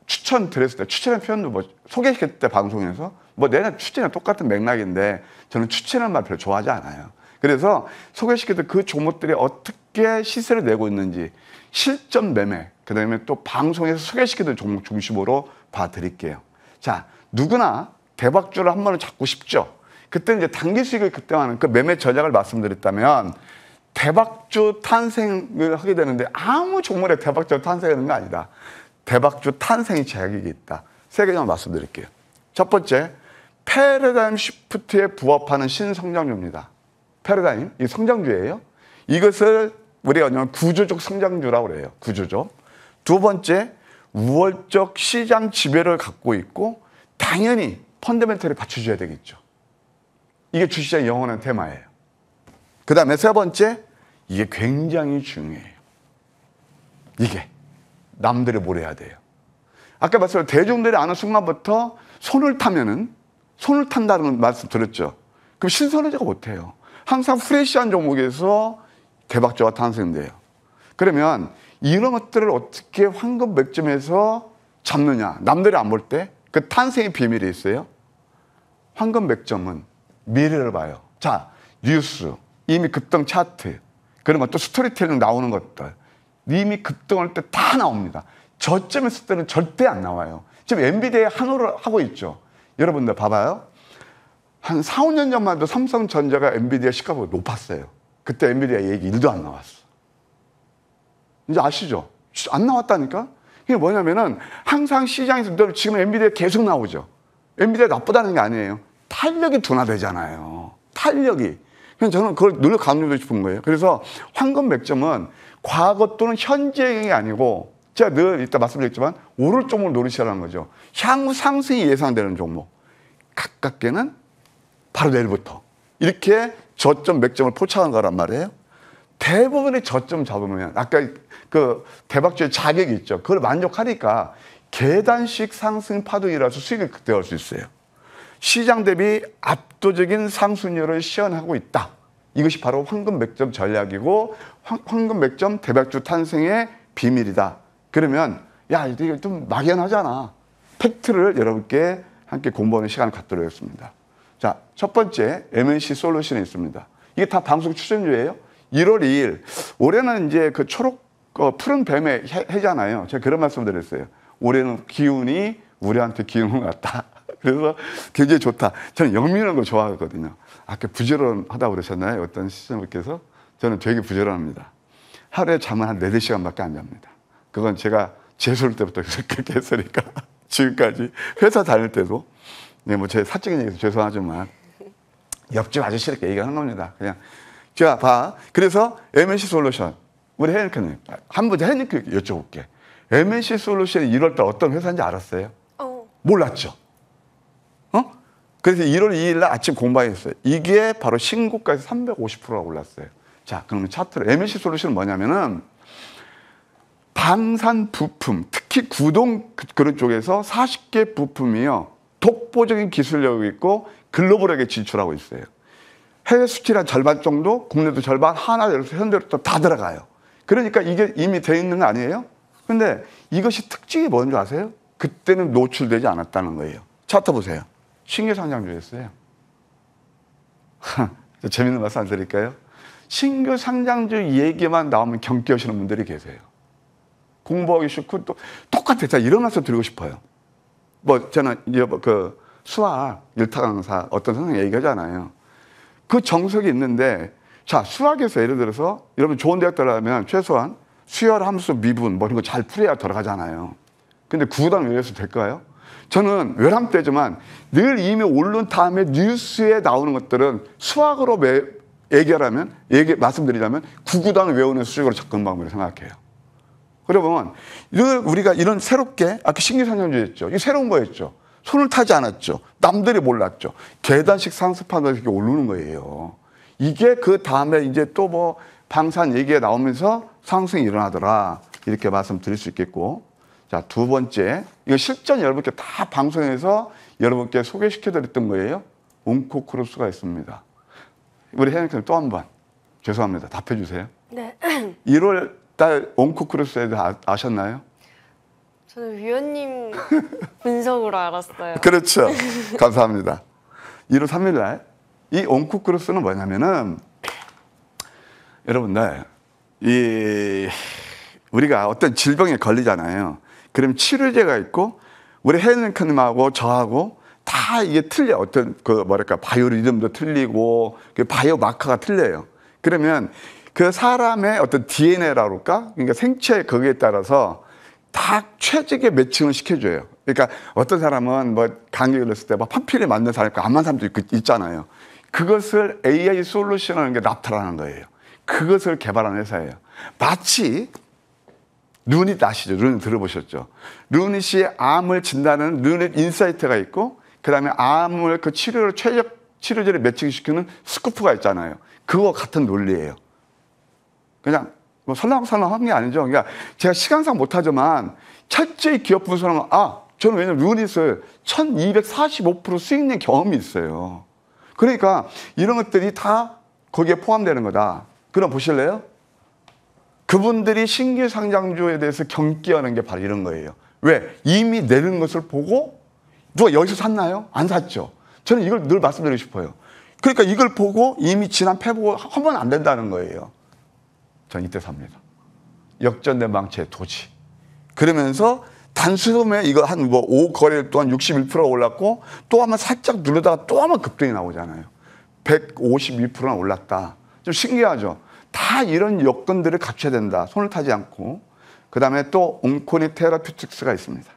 추천드렸을 때 추천의 표현도 뭐 소개시켰을 때 방송에서 뭐 내가 추천이랑 똑같은 맥락인데 저는 추천하는 말 별로 좋아하지 않아요. 그래서 소개시켰던 그 종목들이 어떻게 시세를 내고 있는지 실전 매매 그다음에 또 방송에서 소개시켰던 종목 중심으로 봐드릴게요. 자, 누구나 대박주를 한 번은 잡고 싶죠. 그때 이제 단기 수익을 그때만 그 매매 전략을 말씀드렸다면 대박주 탄생을 하게 되는데 아무 종목에 대박주가 탄생하는 거 아니다. 대박주 탄생의 제약이 있다. 세 가지만 말씀드릴게요. 첫 번째, 패러다임 시프트에 부합하는 신성장주입니다. 패러다임, 이 성장주예요. 이것을 우리가 구조적 성장주라고 그래요. 구조적. 두 번째, 우월적 시장 지배를 갖고 있고 당연히 펀더멘털이 받쳐줘야 되겠죠. 이게 주시장의 영원한 테마예요. 그 다음에 세 번째, 이게 굉장히 중요해요. 이게 남들이 뭘 해야 돼요. 아까 말씀드린 대중들이 아는 순간부터 손을 탄다는 말씀 들었죠. 그럼 신선하지가 못해요. 항상 프레시한 종목에서 대박주가 탄생돼요. 그러면 이런 것들을 어떻게 황금 맥점에서 잡느냐. 남들이 안 볼 때 그 탄생의 비밀이 있어요. 황금 맥점은 미래를 봐요. 자, 뉴스, 이미 급등 차트, 그러면 또 스토리텔링 나오는 것들 이미 급등할 때 다 나옵니다. 저점에 있을 때는 절대 안 나와요. 지금 엔비디아에 한호를 하고 있죠. 여러분들 봐봐요. 한 4, 5년 전만 해도 삼성전자가 엔비디아 시가보다 높았어요. 그때 엔비디아 얘기 1도 안 나왔어. 이제 아시죠? 안 나왔다니까? 이게 뭐냐면은 항상 시장에서 지금 엔비디아 계속 나오죠. 엔비디아 나쁘다는 게 아니에요. 탄력이 둔화되잖아요. 탄력이. 그래서 저는 그걸 늘 강조하고 싶은 거예요. 그래서 황금 맥점은 과거 또는 현재형이 아니고 제가 늘 이따 말씀드렸지만 오를 종목을 노리시라는 거죠. 향후 상승이 예상되는 종목. 가깝게는 바로 내일부터. 이렇게 저점 맥점을 포착한 거란 말이에요. 대부분의 저점 잡으면 아까 그 대박주의 자격이 있죠. 그걸 만족하니까 계단식 상승 파동이라서 수익을 극대화할 수 있어요. 시장 대비 압도적인 상승률을 시현하고 있다. 이것이 바로 황금 맥점 전략이고 황금 맥점 대박주 탄생의 비밀이다. 그러면 야 이게 좀 막연하잖아. 팩트를 여러분께 함께 공부하는 시간을 갖도록 하겠습니다. 자, 첫 번째 MNC 솔루션이 있습니다. 이게 다 방송 출연료예요. 1월 2일 올해는 이제 그 초록 푸른 뱀의 해잖아요. 제가 그런 말씀 드렸어요. 올해는 기운이 우리한테 기운을 같다. 그래서 굉장히 좋다. 저는 영민한 거 좋아하거든요. 아까 부지런하다고 그러셨나요? 어떤 시청자께서? 저는 되게 부지런합니다. 하루에 잠은 한 4-5시간밖에 안 잡니다. 그건 제가 재수할 때부터 그렇게 했으니까 지금까지 회사 다닐 때도 네, 뭐 제 사적인 얘기해서 죄송하지만 옆집 아저씨 이렇게 얘기하는 겁니다. 그냥 자, 봐. 그래서 MNC 솔루션 우리 혜인크님 한번 혜인크 여쭤볼게. MNC 솔루션이 1월달 어떤 회사인지 알았어요? 몰랐죠. 그래서 1월 2일 날 아침 공부했어요. 이게 바로 신고가에서 350%가 올랐어요. 자, 그러면 차트로 MNC 솔루션은 뭐냐면은 방산 부품, 특히 구동 그런 쪽에서 40개 부품이요. 독보적인 기술력이 있고 글로벌하게 진출하고 있어요. 해외 수출의 한 절반 정도, 국내도 절반, 하나에서 현대로부터 다 들어가요. 그러니까 이게 이미 돼 있는 거 아니에요? 근데 이것이 특징이 뭔지 아세요? 그때는 노출되지 않았다는 거예요. 차트 보세요. 신규 상장주였어요. 재밌는 말씀 안 드릴까요? 신규 상장주 얘기만 나오면 경계하시는 분들이 계세요. 공부하기 싫고 또 똑같아요. 자, 이런 말씀 드리고 싶어요. 뭐 저는 그 수학 일타 강사 어떤 선생님이 얘기하잖아요. 그 정석이 있는데 자, 수학에서 예를 들어서 여러분 좋은 대학 들어가면 최소한 수열, 함수, 미분 뭐 이런 거 잘 풀어야 들어가잖아요. 근데 구단 외워서 될까요? 저는 외람 때지만 늘 이미 오른 다음에 뉴스에 나오는 것들은 수학으로 말씀드리자면 구구단 외우는 수준으로 접근 방법을 생각해요. 그러면 우리가 이런 새롭게 아까 신규 상장주였죠. 이게 새로운 거였죠. 손을 타지 않았죠. 남들이 몰랐죠. 계단식 상승판도 이렇게 오르는 거예요. 이게 그 다음에 이제 또 뭐 방산 얘기가 나오면서 상승이 일어나더라. 이렇게 말씀드릴 수 있겠고. 자, 두 번째. 이거 실전 여러분께 다 방송에서 여러분께 소개시켜드렸던 거예요. 온코크로스가 있습니다. 우리 혜영님 또 한 번. 죄송합니다. 답해 주세요. 네. 1월 달 온코크로스에 대해 아셨나요? 저는 위원님 분석으로 알았어요. 그렇죠. 감사합니다. 1월 3일 날 이 온코크로스는 뭐냐면은 여러분들 우리가 어떤 질병에 걸리잖아요. 그럼 치료제가 있고 우리 혜은님하고 저하고 다 이게 틀려. 어떤 그 뭐랄까 바이오리듬도 틀리고 그 바이오 마커가 틀려요. 그러면 그 사람의 어떤 DNA라고 할까? 그러니까 생체 거기에 따라서 다 최적의 매칭을 시켜줘요. 그러니까 어떤 사람은 뭐 감기 걸렸을 때 막 판피를 맞는 사람 있고 안 맞는 사람도 있잖아요. 그것을 AI 솔루션이라는 게 나타나는 거예요. 그것을 개발한 회사예요. 마치 루닛 아시죠? 루닛 들어보셨죠? 루닛이 암을 진단하는 루닛 인사이트가 있고 그 다음에 암을 그 최적 치료제를 매칭시키는 스쿠프가 있잖아요. 그거 같은 논리예요. 그냥 뭐 설렁설렁한 게 아니죠. 그러니까 제가 시간상 못하지만 철저히 기업 분석은 저는 왜냐면 루닛을 1245% 수익 낸 경험이 있어요. 그러니까 이런 것들이 다 거기에 포함되는 거다. 그럼 보실래요? 그분들이 신규 상장주에 대해서 경기하는 게 바로 이런 거예요. 왜? 이미 내리는 것을 보고 누가 여기서 샀나요? 안 샀죠. 저는 이걸 늘 말씀드리고 싶어요. 그러니까 이걸 보고 이미 지난 패보고 하면 안 된다는 거예요. 전 이때 삽니다. 역전된 망치의 도지. 그러면서 단숨에 이거 한 5거래일 동안 61%가 올랐고 또 한번 살짝 누르다가 또 한번 급등이 나오잖아요. 152%나 올랐다. 좀 신기하죠. 다 이런 여건들을 갖춰야 된다. 손을 타지 않고. 그 다음에 또 온코니 테라퓨틱스가 있습니다.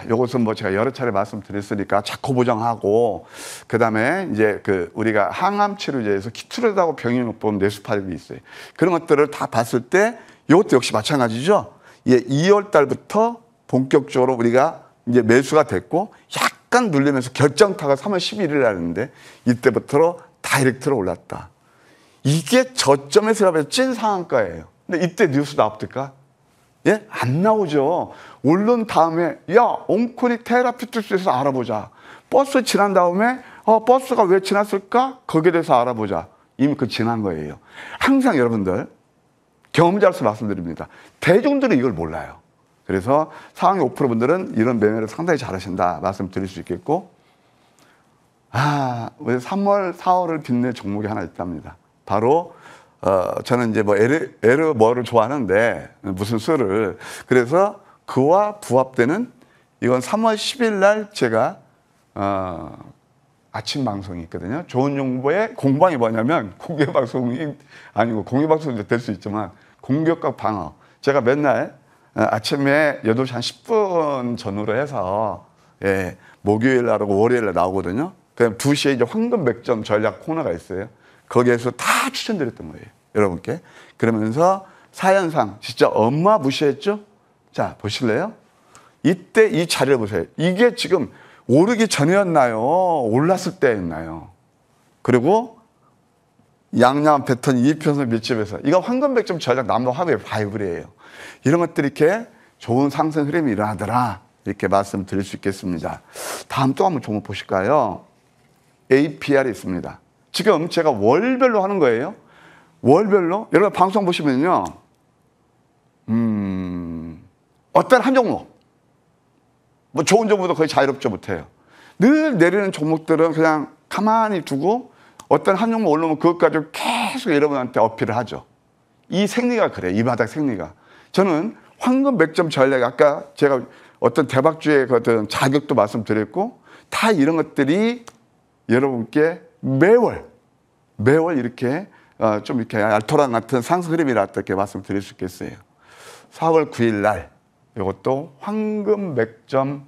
요것은 뭐 제가 여러 차례 말씀드렸으니까 자코 보정하고, 그 다음에 이제 우리가 항암 치료제에서 키트르다고 병용요법 뇌수파력이 있어요. 그런 것들을 다 봤을 때 이것도 역시 마찬가지죠. 2월 달부터 본격적으로 우리가 이제 매수가 됐고 약간 눌리면서 결정타가 3월 11일 날인데 이때부터 다이렉트로 올랐다. 이게 저점에서 잡아서 찐 상한가예요. 근데 이때 뉴스 나옵니까? 예? 안 나오죠. 오른 다음에 온코니 테라피틱스에서 알아보자. 버스 지난 다음에 버스가 왜 지났을까? 거기에 대해서 알아보자. 이미 지난 거예요. 항상 여러분들 경험자로서 말씀드립니다. 대중들은 이걸 몰라요. 그래서 상위 5% 분들은 이런 매매를 상당히 잘하신다 말씀드릴 수 있겠고, 3월, 4월을 빛낼 종목이 하나 있답니다. 바로 저는 이제 뭐를 좋아하는데 무슨 수를, 그래서 그와 부합되는 이건 3월 10일 날 제가 아침 방송이 있거든요. 좋은 정보의 공방이 뭐냐면 공개 방송이 아니고 공개 방송도 될 수 있지만 공격과 방어. 제가 맨날 아침에 8시 한 10분 전후로 해서 목요일 날하고 월요일 날 나오거든요. 그다음 2시에 이제 황금 맥점 전략 코너가 있어요. 거기에서 다 추천드렸던 거예요. 여러분께. 그러면서 사연상 진짜 엄마 무시했죠? 자, 보실래요? 이때 이 자리를 보세요. 이게 지금 오르기 전이었나요? 올랐을 때였나요? 그리고 양양 패턴 2편선 밀집에서 이거 황금 백점 전략 남도 화폐 바이블이에요. 이런 것들이 이렇게 좋은 상승 흐름이 일어나더라. 이렇게 말씀드릴 수 있겠습니다. 다음 또 한번 종목 보실까요? APR이 있습니다. 지금 제가 월별로 하는 거예요. 월별로 여러분 방송 보시면요, 어떤 한 종목, 뭐 좋은 종목도 거의 자유롭지 못해요. 늘 내리는 종목들은 그냥 가만히 두고 어떤 한 종목 올라오면 그것 가지고 계속 여러분한테 어필을 하죠. 이 생리가 그래요. 이 바닥 생리가. 저는 황금 맥점 전략, 아까 제가 어떤 대박주의 어떤 자격도 말씀드렸고, 다 이런 것들이 여러분께 매월 이렇게 좀 이렇게 알토란 같은 상승 흐름이라 이렇게 말씀드릴 수 있겠어요. 4월 9일 날 이것도 황금 맥점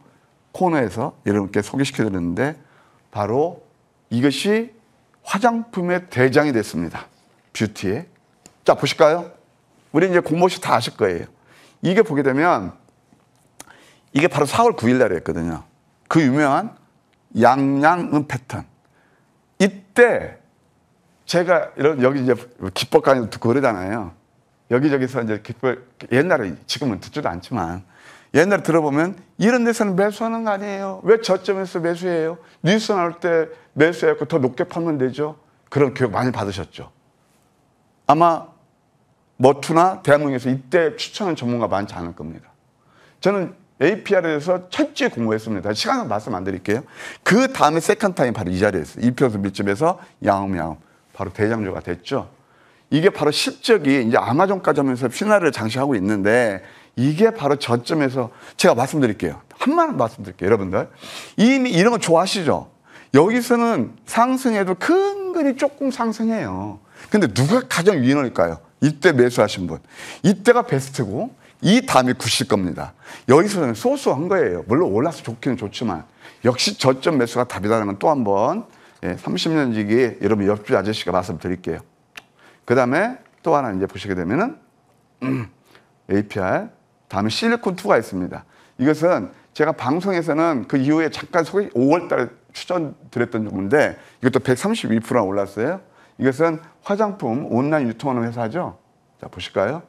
코너에서 여러분께 소개시켜 드렸는데, 바로 이것이 화장품의 대장이 됐습니다. 뷰티에. 자, 보실까요? 우리 이제 공모시 다 아실 거예요. 이게 보게 되면 이게 바로 4월 9일 날에 했거든요. 그 유명한 양양은 패턴. 이때 제가 여기 이제 기법 강의 듣고 그러잖아요. 여기저기서 이제 기법, 옛날에 지금은 듣지도 않지만 옛날에 들어보면 이런 데서는 매수하는 거 아니에요. 왜 저점에서 매수해요? 뉴스 나올 때 매수해갖고 더 높게 팔면 되죠. 그런 교육 많이 받으셨죠. 아마 머투나 대한민국에서 이때 추천하는 전문가 많지 않을 겁니다. 저는 APR에 대해서 철저히 공부했습니다. 시간은 말씀 안 드릴게요. 그 다음에 세컨 타임 바로 이 자리에서 이표에서 밀집에서 야옹야옹 바로 대장주가 됐죠. 이게 바로 실적이 이제 아마존까지 하면서 피나를 장식하고 있는데, 이게 바로 저점에서 제가 말씀드릴게요. 한마디 말씀드릴게요. 여러분들 이미 이런 거 좋아하시죠? 여기서는 상승해도 근근히 조금 상승해요. 근데 누가 가장 위너일까요? 이때 매수하신 분. 이때가 베스트고 이 다음이 굿일 겁니다. 여기서는 소소한 거예요. 물론 올라서 좋기는 좋지만 역시 저점 매수가 답이라는 건 또 한 번 30년 지기 여러분 옆집 아저씨가 말씀드릴게요. 그 다음에 또 하나 이제 보시게 되면은 APR 다음에 실리콘2가 있습니다. 이것은 제가 방송에서는 그 이후에 잠깐 5월 달에 추천드렸던 종목인데 이것도 132% 올랐어요. 이것은 화장품 온라인 유통하는 회사죠. 자, 보실까요?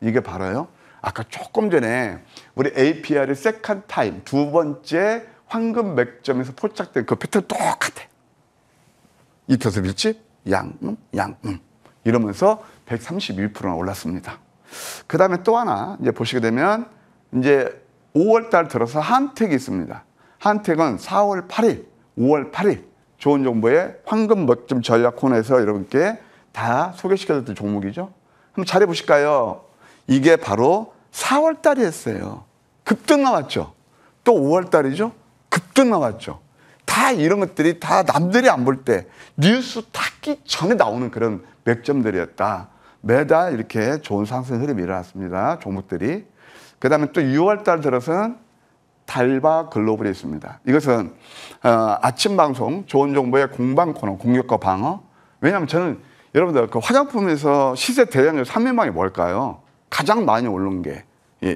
이게 바로요. 아까 조금 전에 우리 APR의 세컨 타임, 두 번째 황금 맥점에서 포착된 그 패턴 똑같아. 이터스 밀집, 이러면서 131%나 올랐습니다. 그 다음에 또 하나 이제 보시게 되면 이제 5월달 들어서 한택이 있습니다. 한택은 4월 8일, 5월 8일 좋은 정보의 황금 맥점 전략 코너에서 여러분께 다 소개시켜드렸던 종목이죠. 한번 잘해 보실까요? 이게 바로 4월 달이었어요. 급등 나왔죠. 또 5월 달이죠. 급등 나왔죠. 다 이런 것들이 다 남들이 안 볼 때 뉴스 탔기 전에 나오는 그런 맥점들이었다. 매달 이렇게 좋은 상승 흐름이 일어났습니다. 종목들이. 그 다음에 또 6월 달 들어서는 달바 글로벌이 있습니다. 이것은 아침 방송 좋은 정보의 공방 코너, 공격과 방어. 왜냐하면 저는 여러분들 그 화장품에서 시세 대장률 3연방이 뭘까요? 가장 많이 오른 게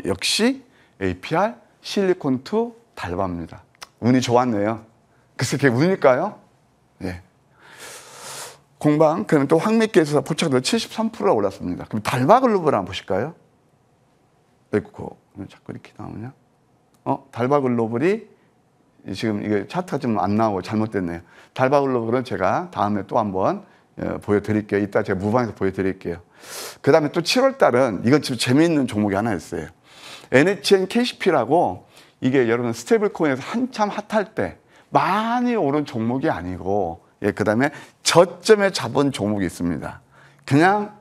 역시 APR, 실리콘2, 달바입니다. 운이 좋았네요. 글쎄 그게 운일까요? 예. 공방, 그는 또 황미끼에서 포착도 73%가 올랐습니다. 그럼 달바 글로벌 한번 보실까요? 에코, 자꾸 이렇게 나오냐? 달바 글로벌이 지금 이게 차트가 좀 안 나오고 잘못됐네요. 달바 글로벌은 제가 다음에 또 한번 보여드릴게요. 이따 제가 무방에서 보여드릴게요. 그 다음에 또 7월 달은 이건 지금 재미있는 종목이 하나 있어요. NHN KCP라고 이게 여러분 스테이블 코인에서 한참 핫할 때 많이 오른 종목이 아니고 그 다음에 저점에 잡은 종목이 있습니다. 그냥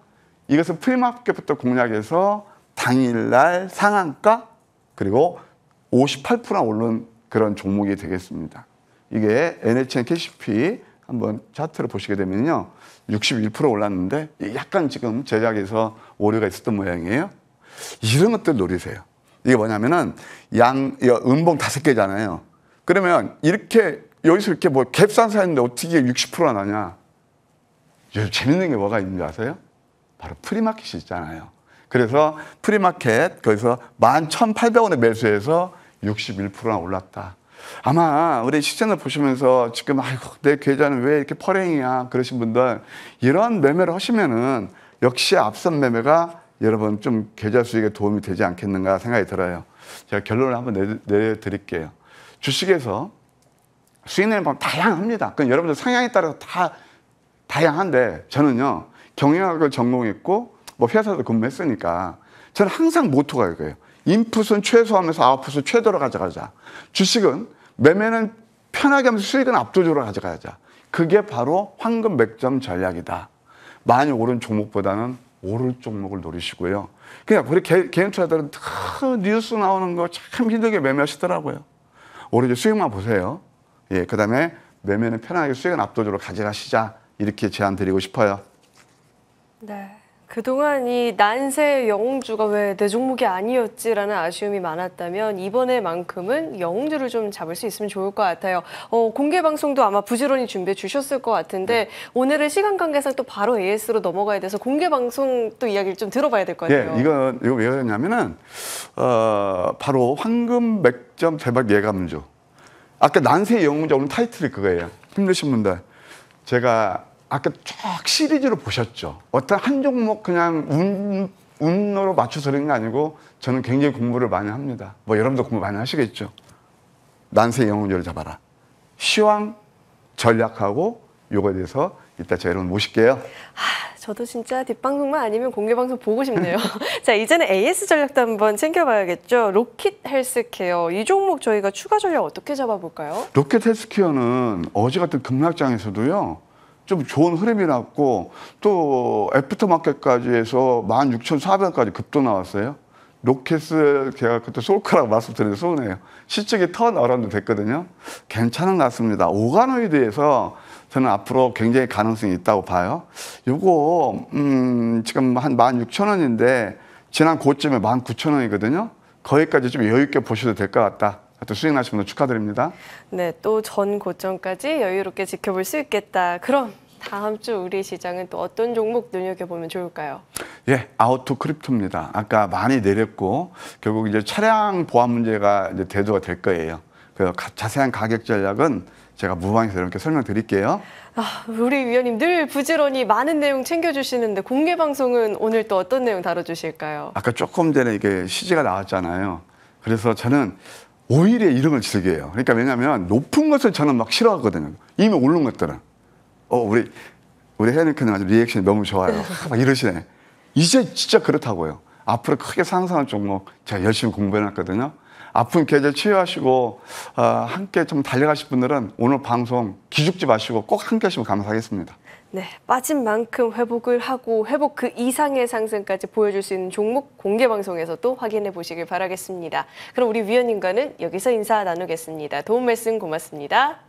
이것은 프리마켓부터 공략해서 당일날 상한가 그리고 58% 오른 그런 종목이 되겠습니다. 이게 NHN KCP 한번 차트를 보시게 되면요. 61% 올랐는데 약간 지금 제작에서 오류가 있었던 모양이에요. 이런 것들 노리세요. 이게 뭐냐면은 음봉 5개잖아요. 그러면 이렇게 여기서 이렇게 뭐 갭산 사이인데 어떻게 60%가 나냐? 재밌는 게 뭐가 있는지 아세요? 바로 프리마켓이 있잖아요. 그래서 프리마켓 거기서 11,800원에 매수해서 61%나 올랐다. 아마 우리 시청을 보시면서 지금 아이고 내 계좌는 왜 이렇게 퍼랭이야 그러신 분들 이런 매매를 하시면은 역시 앞선 매매가 여러분 좀 계좌 수익에 도움이 되지 않겠는가 생각이 들어요. 제가 결론을 한번 내드릴게요. 주식에서 수익 내는 방법 다양합니다. 그럼 여러분들 성향에 따라서 다 다양한데 저는요 경영학을 전공했고 뭐 회사도 근무했으니까 저는 항상 모토가 이거예요. 인풋은 최소하면서 아웃풋은 최대로 가져가자. 주식은 매매는 편하게 하면서 수익은 압도적으로 가져가자. 그게 바로 황금 맥점 전략이다. 많이 오른 종목보다는 오를 종목을 노리시고요. 그냥 우리 개인 투자들은 뉴스 나오는 거 참 힘들게 매매하시더라고요. 오로지 수익만 보세요. 예, 그 다음에 매매는 편하게 수익은 압도적으로 가져가시자. 이렇게 제안 드리고 싶어요. 네. 그동안 이 난세 영웅주가 왜 내 종목이 아니었지라는 아쉬움이 많았다면 이번에만큼은 영웅주를 좀 잡을 수 있으면 좋을 것 같아요. 공개 방송도 아마 부지런히 준비해 주셨을 것 같은데 오늘은 시간 관계상 또 바로 AS로 넘어가야 돼서 공개 방송 또 이야기를 좀 들어봐야 될 것 같아요. 예, 이거 왜 그러냐면은 바로 황금 맥점 대박 예감주. 아까 난세 영웅주 오늘 타이틀이 그거예요. 힘드신 분들 제가 아까 쭉 시리즈로 보셨죠. 어떤 한 종목 그냥 운으로 맞춰서 그런 게 아니고 저는 굉장히 공부를 많이 합니다. 뭐 여러분도 공부 많이 하시겠죠. 난세 영웅주를 잡아라. 시황 전략하고 요거에 대해서 이따 제가 여러분 모실게요. 저도 진짜 뒷방송만 아니면 공개 방송 보고 싶네요. 자, 이제는 AS 전략도 한번 챙겨봐야겠죠. 로킷 헬스케어. 이 종목 저희가 추가 전략 어떻게 잡아볼까요? 로켓 헬스케어는 어제 같은 급락장에서도요. 좀 좋은 흐름이 났고 또 애프터마켓까지 해서 16,400원까지 급등 나왔어요. 로켓을 제가 그때 쏠거라고 말씀드렸는데 쏘네요. 시적이 턴 어라운드 됐거든요. 괜찮은 것 같습니다. 오가노이드에서 저는 앞으로 굉장히 가능성이 있다고 봐요. 요거 지금 한 16,000원인데 지난 고점에 19,000원이거든요. 거기까지 좀 여유 있게 보셔도 될 것 같다. 또 수익 나신 분들 축하드립니다. 네, 또 전 고점까지 여유롭게 지켜볼 수 있겠다. 그럼 다음 주 우리 시장은 또 어떤 종목 눈여겨보면 좋을까요? 예, 아우토 크립토입니다. 아까 많이 내렸고 결국 이제 차량 보안 문제가 이제 대두가 될 거예요. 그 자세한 가격 전략은 제가 무방에서 이렇게 설명드릴게요. 우리 위원님 늘 부지런히 많은 내용 챙겨주시는데 공개 방송은 오늘 또 어떤 내용 다뤄주실까요? 아까 조금 전에 이게 CG가 나왔잖아요. 그래서 저는 오히려 이런 걸 즐겨요. 그러니까 왜냐하면 높은 것을 저는 막 싫어하거든요. 이미 오른 것들은. 우리 혜연이는 아주 리액션이 너무 좋아요. 막 이러시네. 이제 진짜 그렇다고요. 앞으로 크게 상승할 종목 제가 열심히 공부해놨거든요. 아픈 계절 치유하시고 함께 좀 달려가실 분들은 오늘 방송 기죽지 마시고 꼭 함께 하시면 감사하겠습니다. 네, 빠진 만큼 회복을 하고 회복 그 이상의 상승까지 보여줄 수 있는 종목 공개 방송에서 또 확인해 보시길 바라겠습니다. 그럼 우리 위원님과는 여기서 인사 나누겠습니다. 도움 말씀 고맙습니다.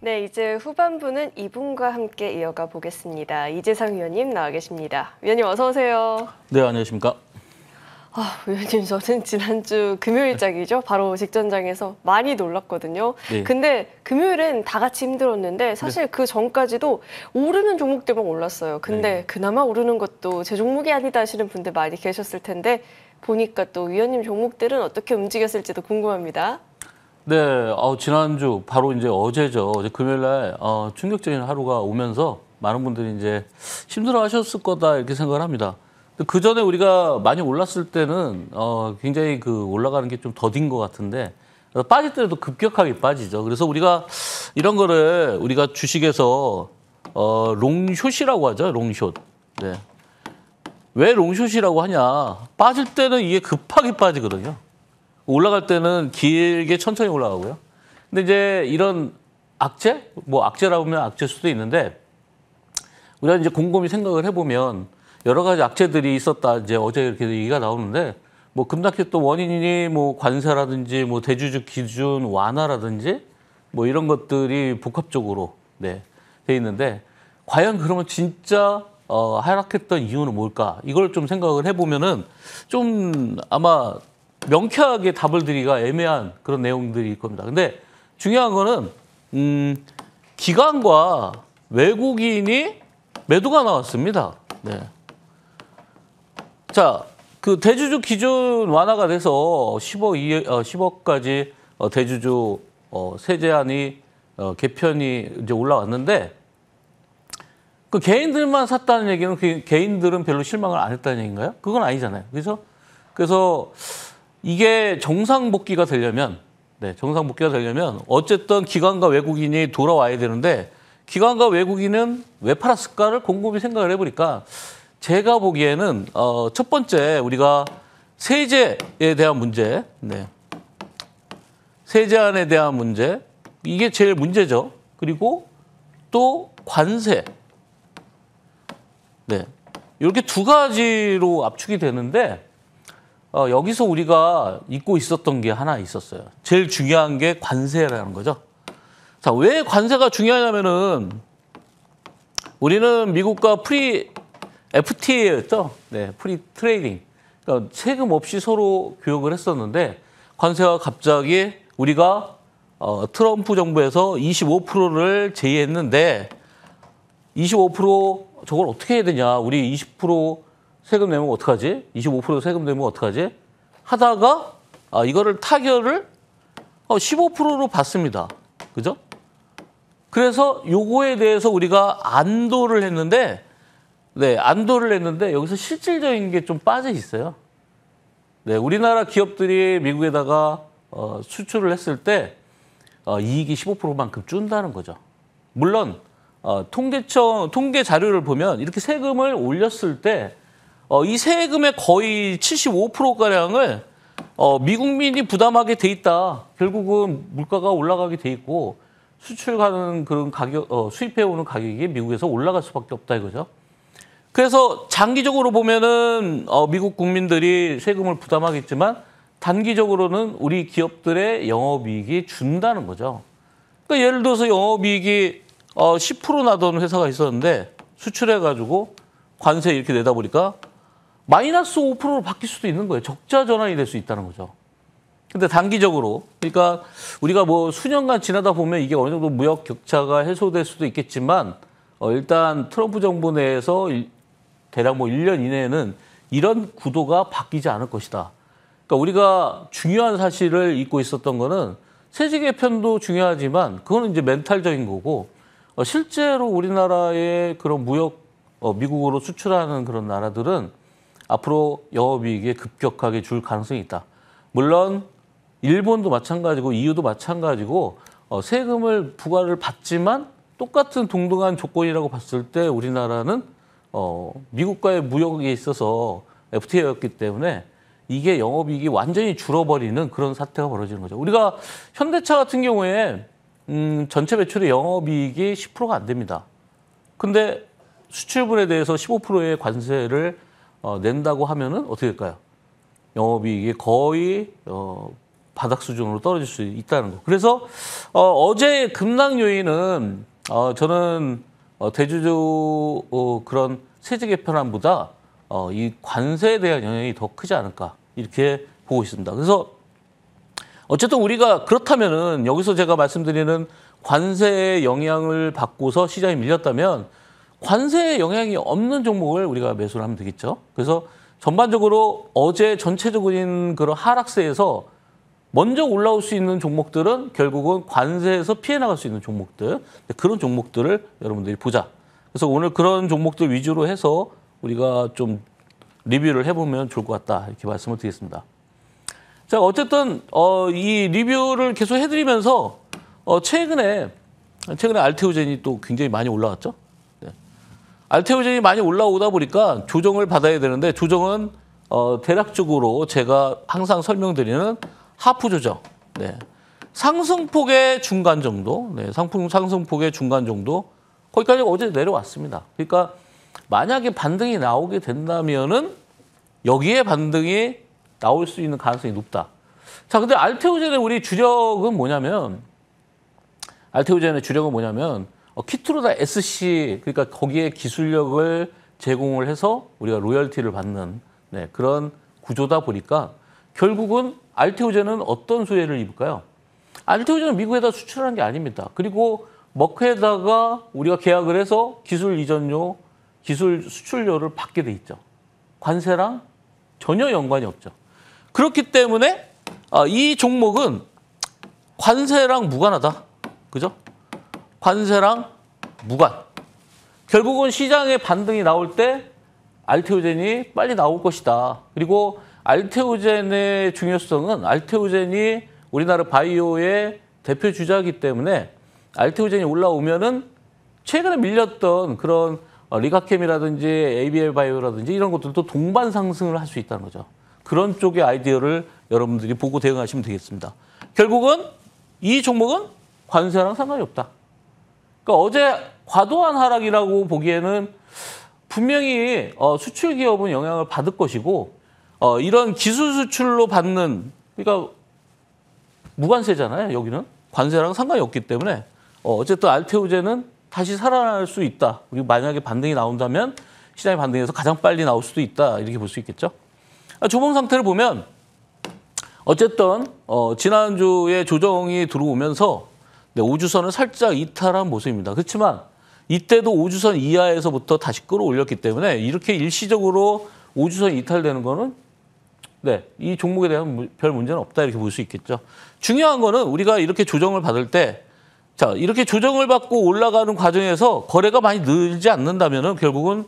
네, 이제 후반부는 이분과 함께 이어가 보겠습니다. 이재상 위원님 나와 계십니다. 위원님 어서 오세요. 네, 안녕하십니까. 위원님 저는 지난주 금요일장이죠. 바로 직전장에서 많이 놀랐거든요. 네. 근데 금요일엔 다 같이 힘들었는데 사실 그 전까지도 오르는 종목들만 올랐어요. 근데 그나마 오르는 것도 제 종목이 아니다 하시는 분들 많이 계셨을 텐데 보니까 또 위원님 종목들은 어떻게 움직였을지도 궁금합니다. 네, 지난주 바로 이제 어제죠. 어제 금요일 날 충격적인 하루가 오면서 많은 분들이 이제 힘들어하셨을 거다 이렇게 생각을 합니다. 그 전에 우리가 많이 올랐을 때는 굉장히 그 올라가는 게 좀 더딘 것 같은데 빠질 때도 급격하게 빠지죠. 그래서 우리가 이런 거를 우리가 주식에서 롱숏이라고 하죠. 롱숏. 네. 왜 롱숏이라고 하냐? 빠질 때는 이게 급하게 빠지거든요. 올라갈 때는 길게 천천히 올라가고요. 근데 이제 이런 악재? 뭐 악재라고 하면 악재일 수도 있는데 우리가 이제 곰곰이 생각을 해보면 여러 가지 악재들이 있었다. 이제 어제 이렇게 얘기가 나오는데 뭐 급락했던 원인이 뭐 관세라든지 뭐 대주주 기준 완화라든지 뭐 이런 것들이 복합적으로 돼 있는데 과연 그러면 진짜 하락했던 이유는 뭘까? 이걸 좀 생각을 해보면은 좀 아마 명쾌하게 답을 드리기가 애매한 그런 내용들이 있을 겁니다. 근데 중요한 거는 기관과 외국인이 매도가 나왔습니다. 네. 자, 그 대주주 기준 완화가 돼서 10억까지 대주주 세제안이 개편이 이제 올라왔는데 그 개인들만 샀다는 얘기는 그 개인들은 별로 실망을 안 했다는 얘기인가요? 그건 아니잖아요. 그래서 이게 정상복귀가 되려면 어쨌든 기관과 외국인이 돌아와야 되는데 기관과 외국인은 왜 팔았을까를 곰곰이 생각을 해보니까 제가 보기에는 첫 번째 우리가 세제에 대한 문제, 세제안에 대한 문제 이게 제일 문제죠. 그리고 또 관세, 이렇게 두 가지로 압축이 되는데 여기서 우리가 잊고 있었던 게 하나 있었어요. 제일 중요한 게 관세라는 거죠. 자, 왜 관세가 중요하냐면은 우리는 미국과 FTA였죠. 프리 트레이딩. 그러니까 세금 없이 서로 교역을 했었는데 관세가 갑자기 우리가 트럼프 정부에서 25%를 제의했는데 25% 저걸 어떻게 해야 되냐. 우리 20% 세금 내면 어떡하지? 25% 세금 내면 어떡하지? 하다가 이거를 타결을 15%로 받습니다. 그죠? 그래서 요거에 대해서 우리가 안도를 했는데 여기서 실질적인 게 좀 빠져 있어요. 네, 우리나라 기업들이 미국에다가 수출을 했을 때 이익이 15%만큼 준다는 거죠. 물론 통계 자료를 보면 이렇게 세금을 올렸을 때 이 세금의 거의 75%가량을 미국민이 부담하게 돼 있다. 결국은 물가가 올라가게 돼 있고 수출 가는 그런 가격, 수입해 오는 가격이 미국에서 올라갈 수밖에 없다 이거죠. 그래서 장기적으로 보면은 미국 국민들이 세금을 부담하겠지만 단기적으로는 우리 기업들의 영업이익이 준다는 거죠. 그러니까 예를 들어서 영업이익이 10% 나던 회사가 있었는데 수출해가지고 관세 이렇게 내다 보니까 마이너스 5%로 바뀔 수도 있는 거예요. 적자 전환이 될 수 있다는 거죠. 근데 단기적으로, 그러니까 우리가 뭐 수년간 지나다 보면 이게 어느 정도 무역 격차가 해소될 수도 있겠지만 일단 트럼프 정부 내에서 대략 뭐 1년 이내에는 이런 구도가 바뀌지 않을 것이다. 그러니까 우리가 중요한 사실을 잊고 있었던 거는 세제 개편도 중요하지만 그거는 이제 멘탈적인 거고 실제로 우리나라의 그런 무역, 미국으로 수출하는 그런 나라들은 앞으로 영업이익에 급격하게 줄 가능성이 있다. 물론 일본도 마찬가지고 EU도 마찬가지고 세금을 부과를 받지만 똑같은 동등한 조건이라고 봤을 때 우리나라는 미국과의 무역에 있어서 FTA였기 때문에 이게 영업이익이 완전히 줄어버리는 그런 사태가 벌어지는 거죠. 우리가 현대차 같은 경우에 전체 매출의 영업이익이 10%가 안 됩니다. 근데 수출분에 대해서 15%의 관세를 낸다고 하면은 어떻게 될까요? 영업이익이 거의 바닥 수준으로 떨어질 수 있다는 거. 그래서 어제 급락 요인은 저는 대주주 그런 세제 개편안보다 이 관세에 대한 영향이 더 크지 않을까 이렇게 보고 있습니다. 그래서 어쨌든 우리가 그렇다면은 여기서 제가 말씀드리는 관세의 영향을 받고서 시장이 밀렸다면 관세의 영향이 없는 종목을 우리가 매수를 하면 되겠죠. 그래서 전반적으로 어제 전체적인 그런 하락세에서 먼저 올라올 수 있는 종목들은 결국은 관세에서 피해 나갈 수 있는 종목들, 그런 종목들을 여러분들이 보자. 그래서 오늘 그런 종목들 위주로 해서 우리가 좀 리뷰를 해보면 좋을 것 같다 이렇게 말씀을 드리겠습니다. 자, 어쨌든 이 리뷰를 계속 해드리면서 최근에 알테오젠이 또 굉장히 많이 올라왔죠. 네. 알테오젠이 많이 올라오다 보니까 조정을 받아야 되는데 조정은 대략적으로 제가 항상 설명드리는 하프 조정, 네. 상승폭의 중간 정도, 네. 상승폭의 중간 정도, 거기까지 어제 내려왔습니다. 그러니까 만약에 반등이 나오게 된다면은 여기에 반등이 나올 수 있는 가능성이 높다. 자, 근데 알테오젠의 우리 주력은 뭐냐면, 키트로다 SC, 그러니까 거기에 기술력을 제공을 해서 우리가 로열티를 받는 그런 구조다 보니까 결국은 알테오젠은 어떤 수혜를 입을까요? 알테오젠은 미국에다 수출하는 게 아닙니다. 그리고 머크에다가 우리가 계약을 해서 기술 이전료, 기술 수출료를 받게 돼 있죠. 관세랑 전혀 연관이 없죠. 그렇기 때문에 이 종목은 관세랑 무관하다. 그죠? 관세랑 무관. 결국은 시장에 반등이 나올 때 알테오젠이 빨리 나올 것이다. 그리고 알테오젠의 중요성은 알테오젠이 우리나라 바이오의 대표 주자이기 때문에 알테오젠이 올라오면은 최근에 밀렸던 그런 리가캠이라든지 ABL 바이오라든지 이런 것들도 동반 상승을 할 수 있다는 거죠. 그런 쪽의 아이디어를 여러분들이 보고 대응하시면 되겠습니다. 결국은 이 종목은 관세랑 상관이 없다. 그러니까 어제 과도한 하락이라고 보기에는 분명히 수출 기업은 영향을 받을 것이고 이런 기술 수출로 받는, 그러니까 무관세잖아요. 여기는 관세랑 상관이 없기 때문에 어쨌든 알테오젠은 다시 살아날 수 있다. 그리고 만약에 반등이 나온다면 시장의 반등에서 가장 빨리 나올 수도 있다. 이렇게 볼 수 있겠죠. 조봉 상태를 보면 어쨌든 지난주에 조정이 들어오면서 우주선을 살짝 이탈한 모습입니다. 그렇지만 이때도 5주선 이하에서부터 다시 끌어올렸기 때문에 이렇게 일시적으로 5주선이 이탈되는 거는 네, 이 종목에 대한 별 문제는 없다 이렇게 볼 수 있겠죠. 중요한 거는 우리가 이렇게 조정을 받을 때 자, 이렇게 조정을 받고 올라가는 과정에서 거래가 많이 늘지 않는다면은 결국은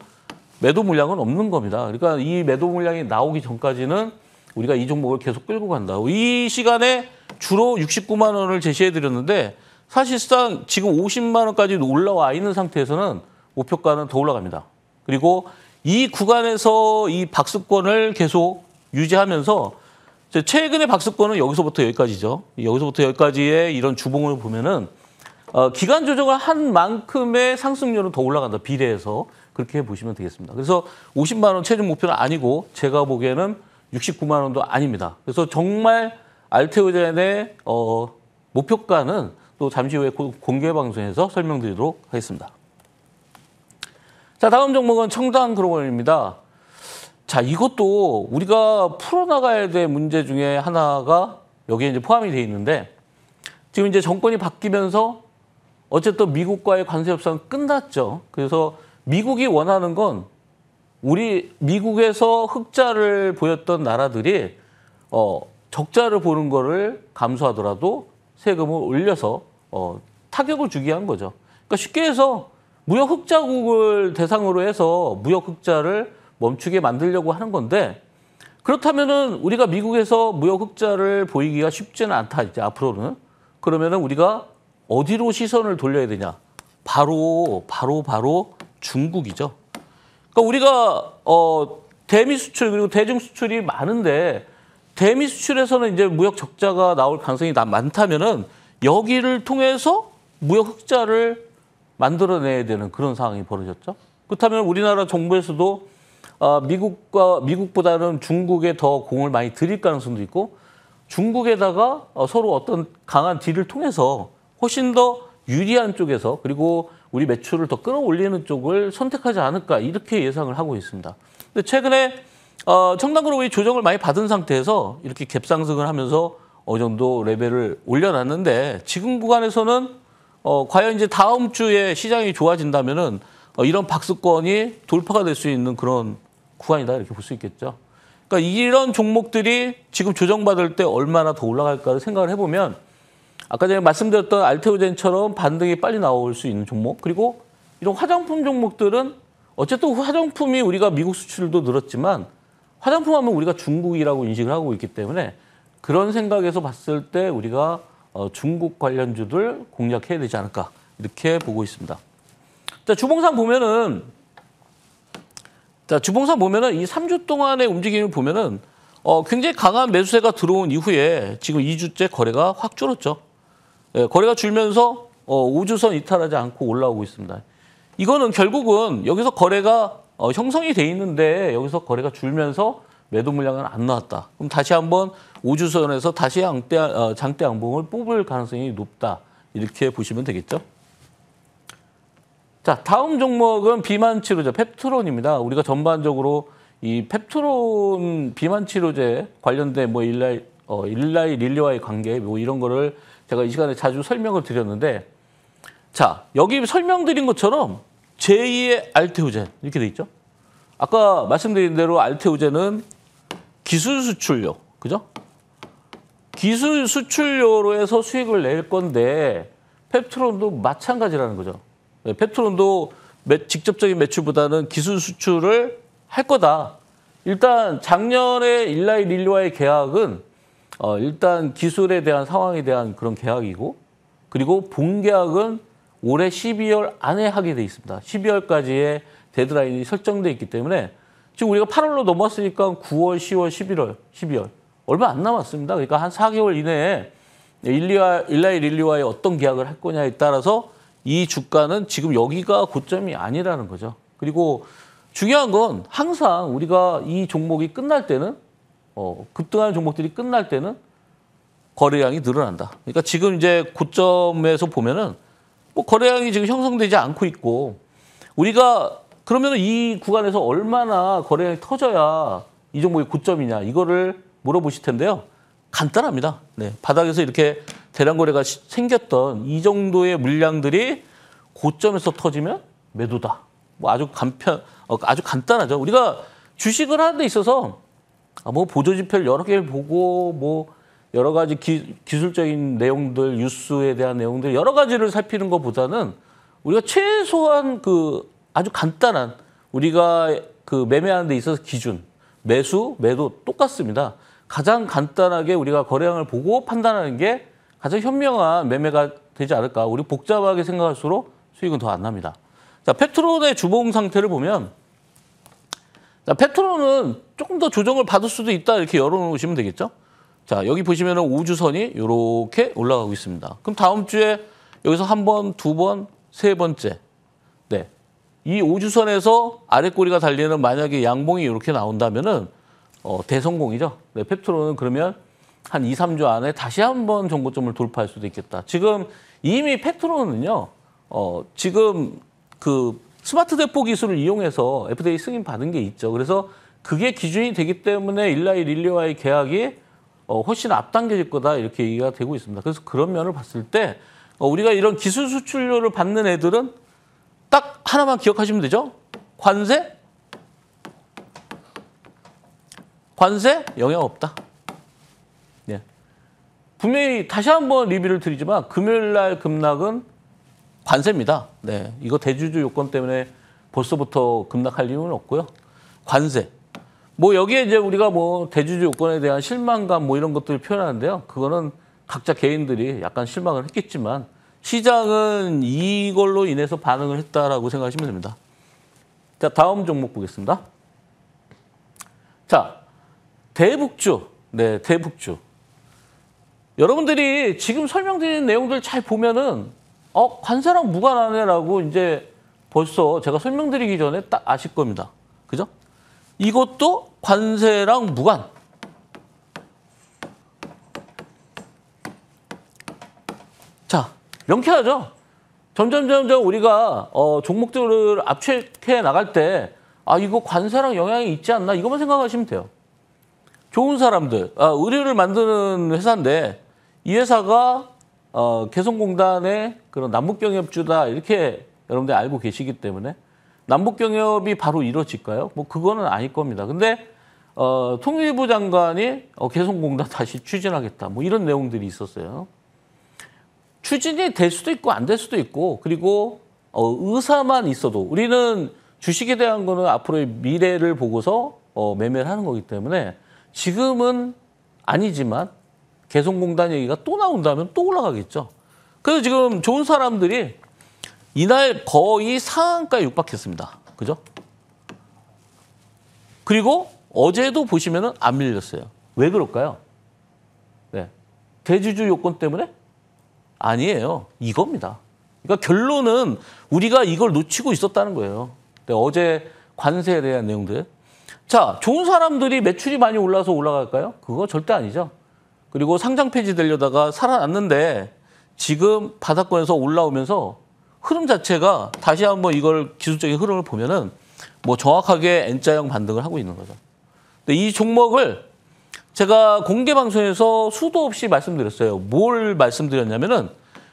매도 물량은 없는 겁니다. 그러니까 이 매도 물량이 나오기 전까지는 우리가 이 종목을 계속 끌고 간다. 이 시간에 주로 69만 원을 제시해 드렸는데 사실상 지금 50만 원까지 올라와 있는 상태에서는 목표가는 더 올라갑니다. 그리고 이 구간에서 이 박스권을 계속 유지하면서 최근의 박스권은 여기서부터 여기까지죠. 여기서부터 여기까지의 이런 주봉을 보면은 기간 조정을 한 만큼의 상승률은 더 올라간다. 비례해서 그렇게 보시면 되겠습니다. 그래서 50만 원 최종 목표는 아니고 제가 보기에는 69만 원도 아닙니다. 그래서 정말 알테오젠의 목표가는 또 잠시 후에 공개 방송에서 설명드리도록 하겠습니다. 자, 다음 종목은 청담그로벌입니다. 자, 이것도 우리가 풀어나가야 될 문제 중에 하나가 여기에 이제 포함이 되어 있는데 지금 이제 정권이 바뀌면서 어쨌든 미국과의 관세 협상은 끝났죠. 그래서 미국이 원하는 건 우리 미국에서 흑자를 보였던 나라들이 적자를 보는 거를 감수하더라도 세금을 올려서 타격을 주기 위한 거죠. 그러니까 쉽게 해서 무역 흑자국을 대상으로 해서 무역 흑자를 멈추게 만들려고 하는 건데 그렇다면은 우리가 미국에서 무역 흑자를 보이기가 쉽지는 않다 이제 앞으로는. 그러면은 우리가 어디로 시선을 돌려야 되냐? 바로 중국이죠. 그러니까 우리가 대미 수출 그리고 대중 수출이 많은데 대미 수출에서는 이제 무역 적자가 나올 가능성이 많다면은 여기를 통해서 무역 흑자를 만들어내야 되는 그런 상황이 벌어졌죠. 그렇다면 우리나라 정부에서도 미국보다는 중국에 더 공을 많이 들일 가능성도 있고 중국에다가 서로 어떤 강한 딜을 통해서 훨씬 더 유리한 쪽에서 그리고 우리 매출을 더 끌어올리는 쪽을 선택하지 않을까 이렇게 예상을 하고 있습니다. 근데 최근에 청담그룹이 조정을 많이 받은 상태에서 이렇게 갭상승을 하면서 어느 정도 레벨을 올려놨는데 지금 구간에서는 과연 이제 다음 주에 시장이 좋아진다면은 이런 박스권이 돌파가 될 수 있는 그런 구간이다 이렇게 볼 수 있겠죠. 그러니까 이런 종목들이 지금 조정받을 때 얼마나 더 올라갈까를 생각을 해보면 아까 전에 말씀드렸던 알테오젠처럼 반등이 빨리 나올 수 있는 종목 그리고 이런 화장품 종목들은 어쨌든 화장품이 우리가 미국 수출도 늘었지만 화장품 하면 우리가 중국이라고 인식을 하고 있기 때문에 그런 생각에서 봤을 때 우리가 중국 관련주들 공략해야 되지 않을까 이렇게 보고 있습니다. 자, 주봉상 보면은 이 3주 동안의 움직임을 보면은 굉장히 강한 매수세가 들어온 이후에 지금 2주째 거래가 확 줄었죠. 예, 거래가 줄면서 5주선 이탈하지 않고 올라오고 있습니다. 이거는 결국은 여기서 거래가 형성이 돼 있는데 여기서 거래가 줄면서 매도 물량은 안 나왔다. 그럼 다시 한번 5주선에서 다시 장대 양봉을 뽑을 가능성이 높다. 이렇게 보시면 되겠죠. 자, 다음 종목은 비만 치료제 펩트론입니다. 우리가 전반적으로 이 펩트론 비만 치료제 관련된 뭐 일라이 릴리와의 관계 뭐 이런 거를 제가 이 시간에 자주 설명을 드렸는데 자, 여기 설명드린 것처럼 제2의 알테오젠 이렇게 돼 있죠. 아까 말씀드린 대로 알테오젠은 기술 수출료, 그죠? 기술 수출료로 해서 수익을 낼 건데 펩트론도 마찬가지라는 거죠. 네, 펩트론도 직접적인 매출보다는 기술 수출을 할 거다. 일단 작년에 일라이 릴리와의 계약은 일단 기술에 대한 상황에 대한 그런 계약이고 그리고 본 계약은 올해 12월 안에 하게 돼 있습니다. 12월까지의 데드라인이 설정돼 있기 때문에 지금 우리가 8월로 넘어왔으니까 9월, 10월, 11월, 12월 얼마 안 남았습니다. 그러니까 한 4개월 이내에 일라이 릴리와의 어떤 계약을 할 거냐에 따라서 이 주가는 지금 여기가 고점이 아니라는 거죠. 그리고 중요한 건 항상 우리가 이 종목이 끝날 때는 급등하는 종목들이 끝날 때는 거래량이 늘어난다. 그러니까 지금 이제 고점에서 보면은 뭐 거래량이 지금 형성되지 않고 있고 우리가 그러면 이 구간에서 얼마나 거래량이 터져야 이 종목이 고점이냐 이거를 물어보실 텐데요. 간단합니다. 네, 바닥에서 이렇게 대량 거래가 생겼던 이 정도의 물량들이 고점에서 터지면 매도다. 뭐 아주 아주 간단하죠. 우리가 주식을 하는 데 있어서 뭐 보조지표를 여러 개를 보고 뭐 여러 가지 기술적인 내용들, 뉴스에 대한 내용들 여러 가지를 살피는 것보다는 우리가 최소한 그 아주 간단한 우리가 그 매매하는 데 있어서 기준, 매수, 매도 똑같습니다. 가장 간단하게 우리가 거래량을 보고 판단하는 게 가장 현명한 매매가 되지 않을까. 우리 복잡하게 생각할수록 수익은 더 안 납니다. 자, 페트론의 주봉 상태를 보면 자, 페트론은 조금 더 조정을 받을 수도 있다 이렇게 열어놓으시면 되겠죠. 자, 여기 보시면은 5주선이 이렇게 올라가고 있습니다. 그럼 다음 주에 여기서 한 번, 두 번, 세 번째. 네. 이 5주선에서 아랫꼬리가 달리는 만약에 양봉이 이렇게 나온다면은 대성공이죠. 네, 페트론은 그러면 한 2, 3주 안에 다시 한번 정고점을 돌파할 수도 있겠다. 지금 이미 페트론은요. 지금 그 스마트 대포 기술을 이용해서 FDA 승인 받은 게 있죠. 그래서 그게 기준이 되기 때문에 일라이 릴리와의 계약이 훨씬 앞당겨질 거다 이렇게 얘기가 되고 있습니다. 그래서 그런 면을 봤을 때 우리가 이런 기술 수출료를 받는 애들은 딱 하나만 기억하시면 되죠. 관세? 관세? 영향 없다. 예. 분명히 다시 한번 리뷰를 드리지만 금요일 날 급락은 관세입니다. 네, 이거 대주주 요건 때문에 벌써부터 급락할 이유는 없고요. 관세. 뭐 여기에 이제 우리가 뭐 대주주 요건에 대한 실망감 뭐 이런 것들을 표현하는데요. 그거는 각자 개인들이 약간 실망을 했겠지만 시장은 이걸로 인해서 반응을 했다라고 생각하시면 됩니다. 자, 다음 종목 보겠습니다. 자, 대북주. 네, 대북주. 여러분들이 지금 설명드린 내용들 잘 보면은 관세랑 무관하네라고 이제 벌써 제가 설명드리기 전에 딱 아실 겁니다. 그죠? 이것도 관세랑 무관. 자, 명쾌하죠? 점점 우리가 종목들을 압축해 나갈 때 이거 관세랑 영향이 있지 않나? 이것만 생각하시면 돼요. 좋은 사람들, 의류를 만드는 회사인데 이 회사가 개성공단의 그런 남북경협주다 이렇게 여러분들 알고 계시기 때문에 남북경협이 바로 이루어질까요? 뭐 그거는 아닐 겁니다. 근데 통일부 장관이 개성공단 다시 추진하겠다 뭐 이런 내용들이 있었어요. 추진이 될 수도 있고 안 될 수도 있고 그리고 의사만 있어도 우리는 주식에 대한 거는 앞으로의 미래를 보고서 매매를 하는 거기 때문에 지금은 아니지만 개성공단 얘기가 또 나온다면 또 올라가겠죠. 그래서 지금 좋은 사람들이 이날 거의 상한가에 육박했습니다. 그죠? 그리고 어제도 보시면은 안 밀렸어요. 왜 그럴까요? 네. 대주주 요건 때문에? 아니에요. 이겁니다. 그러니까 결론은 우리가 이걸 놓치고 있었다는 거예요. 네, 어제 관세에 대한 내용들. 자, 좋은 사람들이 매출이 많이 올라서 올라갈까요? 그거 절대 아니죠. 그리고 상장 폐지 되려다가 살아났는데 지금 바닥권에서 올라오면서 흐름 자체가 다시 한번 이걸 기술적인 흐름을 보면은 뭐 정확하게 N자형 반등을 하고 있는 거죠. 근데 이 종목을 제가 공개 방송에서 수도 없이 말씀드렸어요. 뭘 말씀드렸냐면은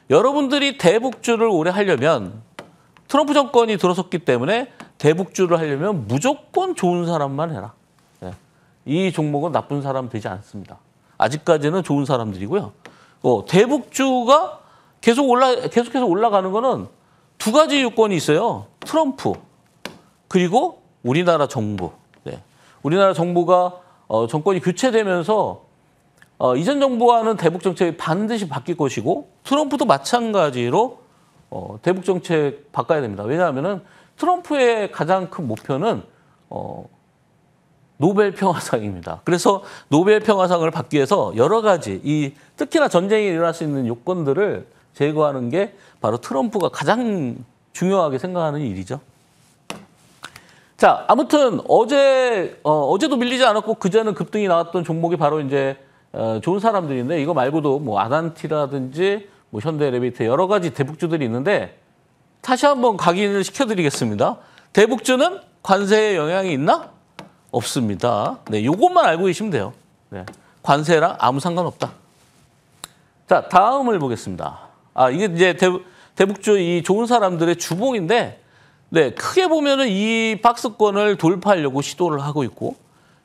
여러분들이 대북주를 오래 하려면 트럼프 정권이 들어섰기 때문에 대북주를 하려면 무조건 좋은 사람만 해라. 네. 이 종목은 나쁜 사람 되지 않습니다. 아직까지는 좋은 사람들이고요. 대북주가 계속해서 올라가는 거는 두 가지 요건이 있어요. 트럼프 그리고 우리나라 정부. 네. 우리나라 정부가 정권이 교체되면서 이전 정부와는 대북 정책이 반드시 바뀔 것이고 트럼프도 마찬가지로 대북 정책 바꿔야 됩니다. 왜냐하면은 트럼프의 가장 큰 목표는 노벨 평화상입니다. 그래서 노벨 평화상을 받기 위해서 여러 가지 특히나 전쟁이 일어날 수 있는 요건들을 제거하는 게 바로 트럼프가 가장 중요하게 생각하는 일이죠. 자, 아무튼 어제도 밀리지 않았고 그제는 급등이 나왔던 종목이 바로 이제 좋은 사람들인데 이거 말고도 뭐 아단티라든지 뭐 현대엘리베이터 여러 가지 대북주들이 있는데 다시 한번 각인을 시켜드리겠습니다. 대북주는 관세에 영향이 있나? 없습니다. 네, 요것만 알고 계시면 돼요. 네, 관세랑 아무 상관없다. 자, 다음을 보겠습니다. 이게 이제 대북주 이 좋은 사람들의 주봉인데 네, 크게 보면은 이 박스권을 돌파하려고 시도를 하고 있고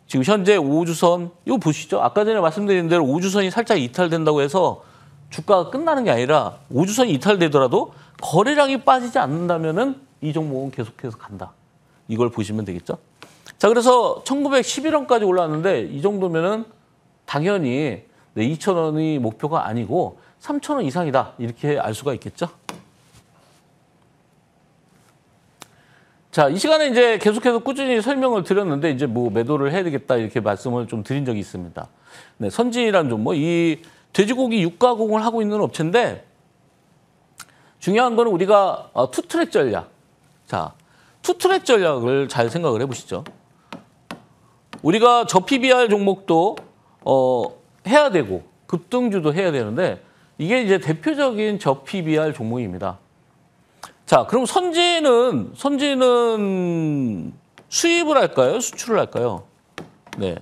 지금 현재 5주선 이거 보시죠. 아까 전에 말씀드린 대로 5주선이 살짝 이탈된다고 해서 주가가 끝나는 게 아니라 5주선이 이탈되더라도 거래량이 빠지지 않는다면은 이 종목은 계속해서 간다. 이걸 보시면 되겠죠. 자, 그래서 1911원까지 올라왔는데 이 정도면은 당연히 2,000원이 목표가 아니고 3,000원 이상이다. 이렇게 알 수가 있겠죠. 자, 이 시간에 이제 계속해서 꾸준히 설명을 드렸는데 이제 뭐 매도를 해야 되겠다 이렇게 말씀을 좀 드린 적이 있습니다. 네, 선진이란 좀 뭐 이 돼지고기 육가공을 하고 있는 업체인데 중요한 거는 우리가 투트랙 전략. 자, 투트랙 전략을 잘 생각을 해보시죠. 우리가 저PBR 종목도 해야 되고 급등주도 해야 되는데 이게 이제 대표적인 저PBR 종목입니다. 자, 그럼 선진은 수입을 할까요? 수출을 할까요? 네.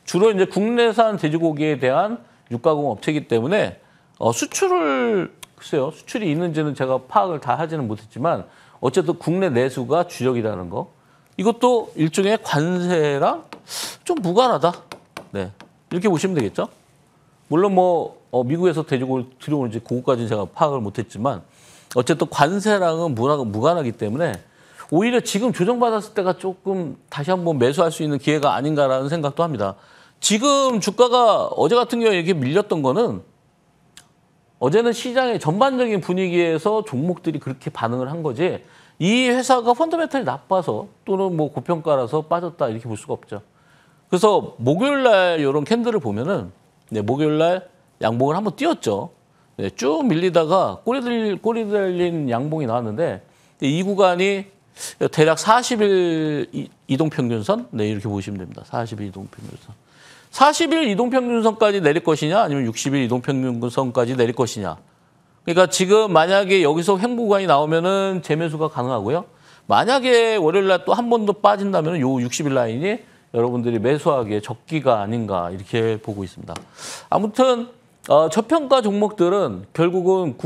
주로 이제 국내산 돼지고기에 대한 육가공 업체이기 때문에 글쎄요. 수출이 있는지는 제가 파악을 다 하지는 못했지만 어쨌든 국내 내수가 주력이라는 거. 이것도 일종의 관세랑 좀 무관하다. 네. 이렇게 보시면 되겠죠? 물론 뭐 미국에서 돼지고기 들여오는지 그것까지는 제가 파악을 못했지만 어쨌든 관세랑은 무관하기 때문에 오히려 지금 조정받았을 때가 조금 다시 한번 매수할 수 있는 기회가 아닌가라는 생각도 합니다. 지금 주가가 어제 같은 경우에 이렇게 밀렸던 거는 어제는 시장의 전반적인 분위기에서 종목들이 그렇게 반응을 한 거지 이 회사가 펀더멘털이 나빠서 또는 뭐 고평가라서 빠졌다 이렇게 볼 수가 없죠. 그래서 목요일 날 이런 캔들을 보면은 네, 목요일 날 양봉을 한번 띄웠죠. 네, 쭉 밀리다가 꼬리 달린 양봉이 나왔는데 이 구간이 대략 40일 이동평균선 네, 이렇게 보시면 됩니다. 40일 이동평균선. 40일 이동평균선까지 내릴 것이냐 아니면 60일 이동평균선까지 내릴 것이냐. 그러니까 지금 만약에 여기서 횡보구간이 나오면은 재매수가 가능하고요. 만약에 월요일 날 또 한 번 더 빠진다면 요 60일 라인이 여러분들이 매수하기에 적기가 아닌가 이렇게 보고 있습니다. 아무튼 저평가 종목들은 결국은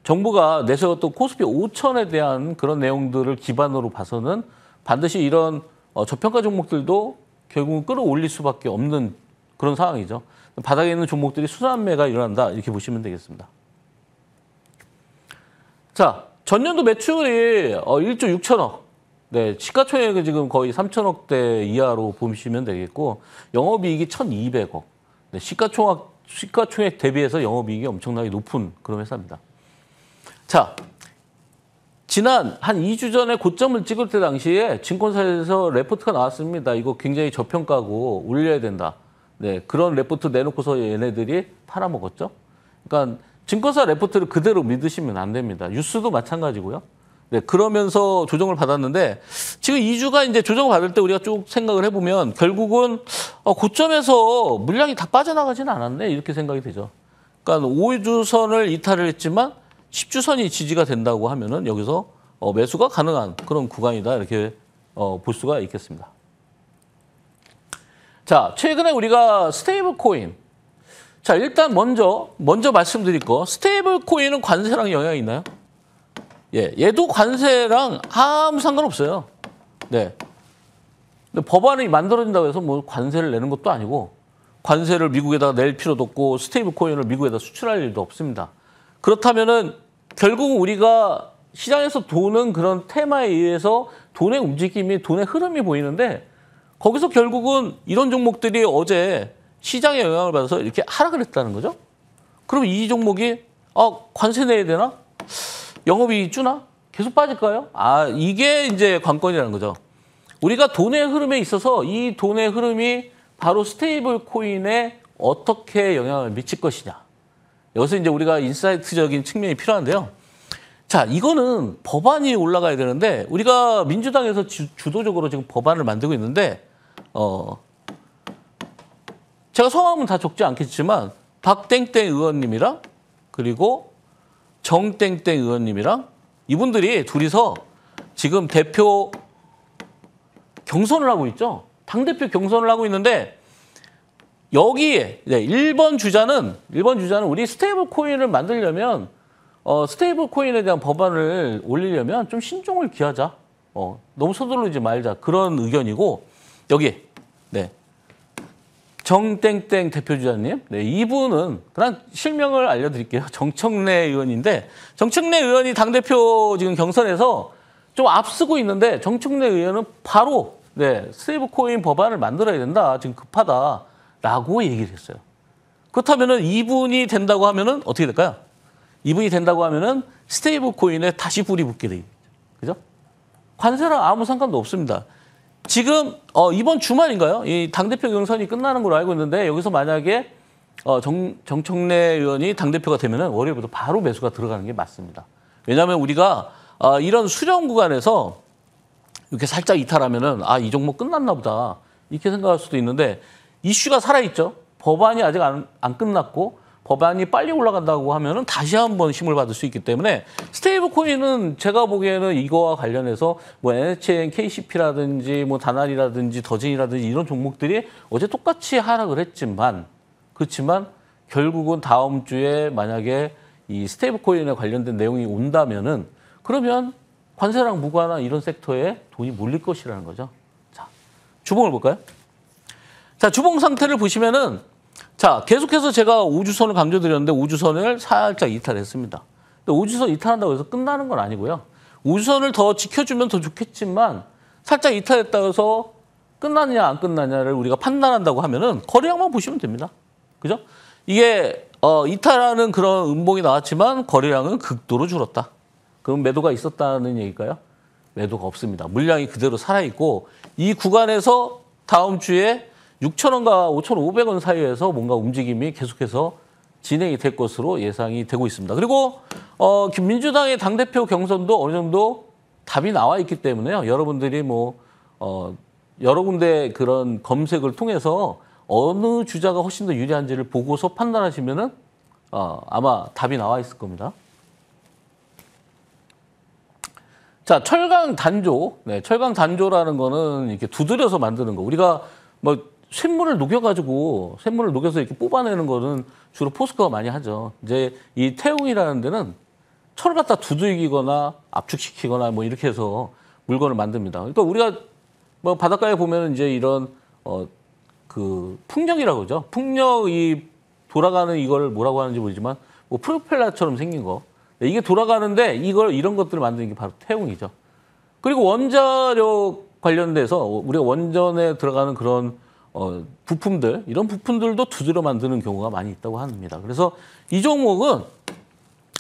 정부가 내세웠던 코스피 5천에 대한 그런 내용들을 기반으로 봐서는 반드시 이런 저평가 종목들도 결국은 끌어올릴 수밖에 없는 그런 상황이죠. 바닥에 있는 종목들이 순환매가 일어난다 이렇게 보시면 되겠습니다. 자, 전년도 매출이 1조 6천억. 네, 시가총액은 지금 거의 3천억대 이하로 보시면 되겠고 영업이익이 1,200억. 네, 시가총액 대비해서 영업이익이 엄청나게 높은 그런 회사입니다. 자, 지난 한 2주 전에 고점을 찍을 때 당시에 증권사에서 레포트가 나왔습니다. 이거 굉장히 저평가고 올려야 된다. 네, 그런 레포트 내놓고서 얘네들이 팔아먹었죠. 그러니까 증권사 레포트를 그대로 믿으시면 안 됩니다. 뉴스도 마찬가지고요. 네, 그러면서 조정을 받았는데 지금 2주가 이제 조정을 받을 때 우리가 쭉 생각을 해보면 결국은 고점에서 물량이 다 빠져나가지는 않았네 이렇게 생각이 되죠. 그러니까 5주선을 이탈을 했지만 10주선이 지지가 된다고 하면은 여기서 매수가 가능한 그런 구간이다 이렇게 볼 수가 있겠습니다. 자, 최근에 우리가 스테이블 코인. 자, 일단 먼저 말씀드릴 거. 스테이블 코인은 관세랑 영향이 있나요? 예, 얘도 관세랑 아무 상관없어요. 네. 근데 법안이 만들어진다고 해서 뭐 관세를 내는 것도 아니고 관세를 미국에다가 낼 필요도 없고 스테이블 코인을 미국에다 수출할 일도 없습니다. 그렇다면은 결국 우리가 시장에서 도는 그런 테마에 의해서 돈의 움직임이, 돈의 흐름이 보이는데 거기서 결국은 이런 종목들이 어제 시장의 영향을 받아서 이렇게 하락을 했다는 거죠. 그럼 이 종목이 관세 내야 되나? 영업이익 주나? 계속 빠질까요? 이게 이제 관건이라는 거죠. 우리가 돈의 흐름에 있어서 이 돈의 흐름이 바로 스테이블 코인에 어떻게 영향을 미칠 것이냐. 여기서 이제 우리가 인사이트적인 측면이 필요한데요. 자, 이거는 법안이 올라가야 되는데 우리가 민주당에서 주도적으로 지금 법안을 만들고 있는데 제가 성함은 다 적지 않겠지만 박땡땡 의원님이랑 그리고 정땡땡 의원님이랑 이분들이 둘이서 지금 대표 경선을 하고 있죠. 당대표 경선을 하고 있는데 여기에 1번 주자는 우리 스테이블 코인을 만들려면 스테이블 코인에 대한 법안을 올리려면 좀 신중을 기하자. 너무 서두르지 말자. 그런 의견이고 여기 네. 정땡땡 대표주자님, 네, 이분은 그냥 실명을 알려드릴게요. 정청래 의원인데 정청래 의원이 당대표 지금 경선에서 좀 앞서고 있는데 정청래 의원은 바로 네, 스테이블 코인 법안을 만들어야 된다. 지금 급하다라고 얘기를 했어요. 그렇다면은 이분이 된다고 하면은 어떻게 될까요? 이분이 된다고 하면은 스테이블 코인에 다시 불이 붙게 되죠. 그죠? 관세랑 아무 상관도 없습니다. 지금 이번 주말인가요? 이 당대표 경선이 끝나는 걸로 알고 있는데 여기서 만약에 정청래 의원이 당대표가 되면은 월요일부터 바로 매수가 들어가는 게 맞습니다. 왜냐하면 우리가 이런 수렴 구간에서 이렇게 살짝 이탈하면은 이 종목 끝났나 보다 이렇게 생각할 수도 있는데 이슈가 살아있죠. 법안이 아직 안 끝났고 법안이 빨리 올라간다고 하면은 다시 한번 힘을 받을 수 있기 때문에 스테이블 코인은 제가 보기에는 이거와 관련해서 뭐 NHN, KCP라든지 뭐 다날이라든지 더진이라든지 이런 종목들이 어제 똑같이 하락을 했지만 그렇지만 결국은 다음 주에 만약에 이 스테이블 코인에 관련된 내용이 온다면은 그러면 관세랑 무관한 이런 섹터에 돈이 몰릴 것이라는 거죠. 자, 주봉을 볼까요? 자, 주봉 상태를 보시면은 자, 계속해서 제가 우주선을 강조드렸는데 우주선을 살짝 이탈했습니다. 근데 우주선 이탈한다고 해서 끝나는 건 아니고요. 우주선을 더 지켜주면 더 좋겠지만 살짝 이탈했다고 해서 끝나느냐 안 끝나냐를 우리가 판단한다고 하면은 거래량만 보시면 됩니다. 그죠? 이게 이탈하는 그런 음봉이 나왔지만 거래량은 극도로 줄었다. 그럼 매도가 있었다는 얘기일까요? 매도가 없습니다. 물량이 그대로 살아있고 이 구간에서 다음 주에 6,000원과 5,500원 사이에서 뭔가 움직임이 계속해서 진행이 될 것으로 예상이 되고 있습니다. 그리고 민주당의 당대표 경선도 어느 정도 답이 나와 있기 때문에요. 여러분들이 뭐 여러 군데 그런 검색을 통해서 어느 주자가 훨씬 더 유리한지를 보고서 판단하시면은 아마 답이 나와 있을 겁니다. 자, 철강 단조. 네, 철강 단조라는 거는 이렇게 두드려서 만드는 거. 우리가 뭐 쇳물을 녹여서 이렇게 뽑아내는 거는 주로 포스코가 많이 하죠. 이제 이 태웅이라는 데는 철을 갖다 두들기거나 압축시키거나 뭐 이렇게 해서 물건을 만듭니다. 그러니까 우리가 뭐 바닷가에 보면 이제 이런 그 풍력이라고 그러죠. 풍력이 돌아가는 이걸 뭐라고 하는지 모르지만 뭐 프로펠러처럼 생긴 거. 이게 돌아가는데 이런 것들을 만드는 게 바로 태웅이죠. 그리고 원자력 관련돼서 우리가 원전에 들어가는 그런 부품들, 이런 부품들도 두드려 만드는 경우가 많이 있다고 합니다. 그래서 이 종목은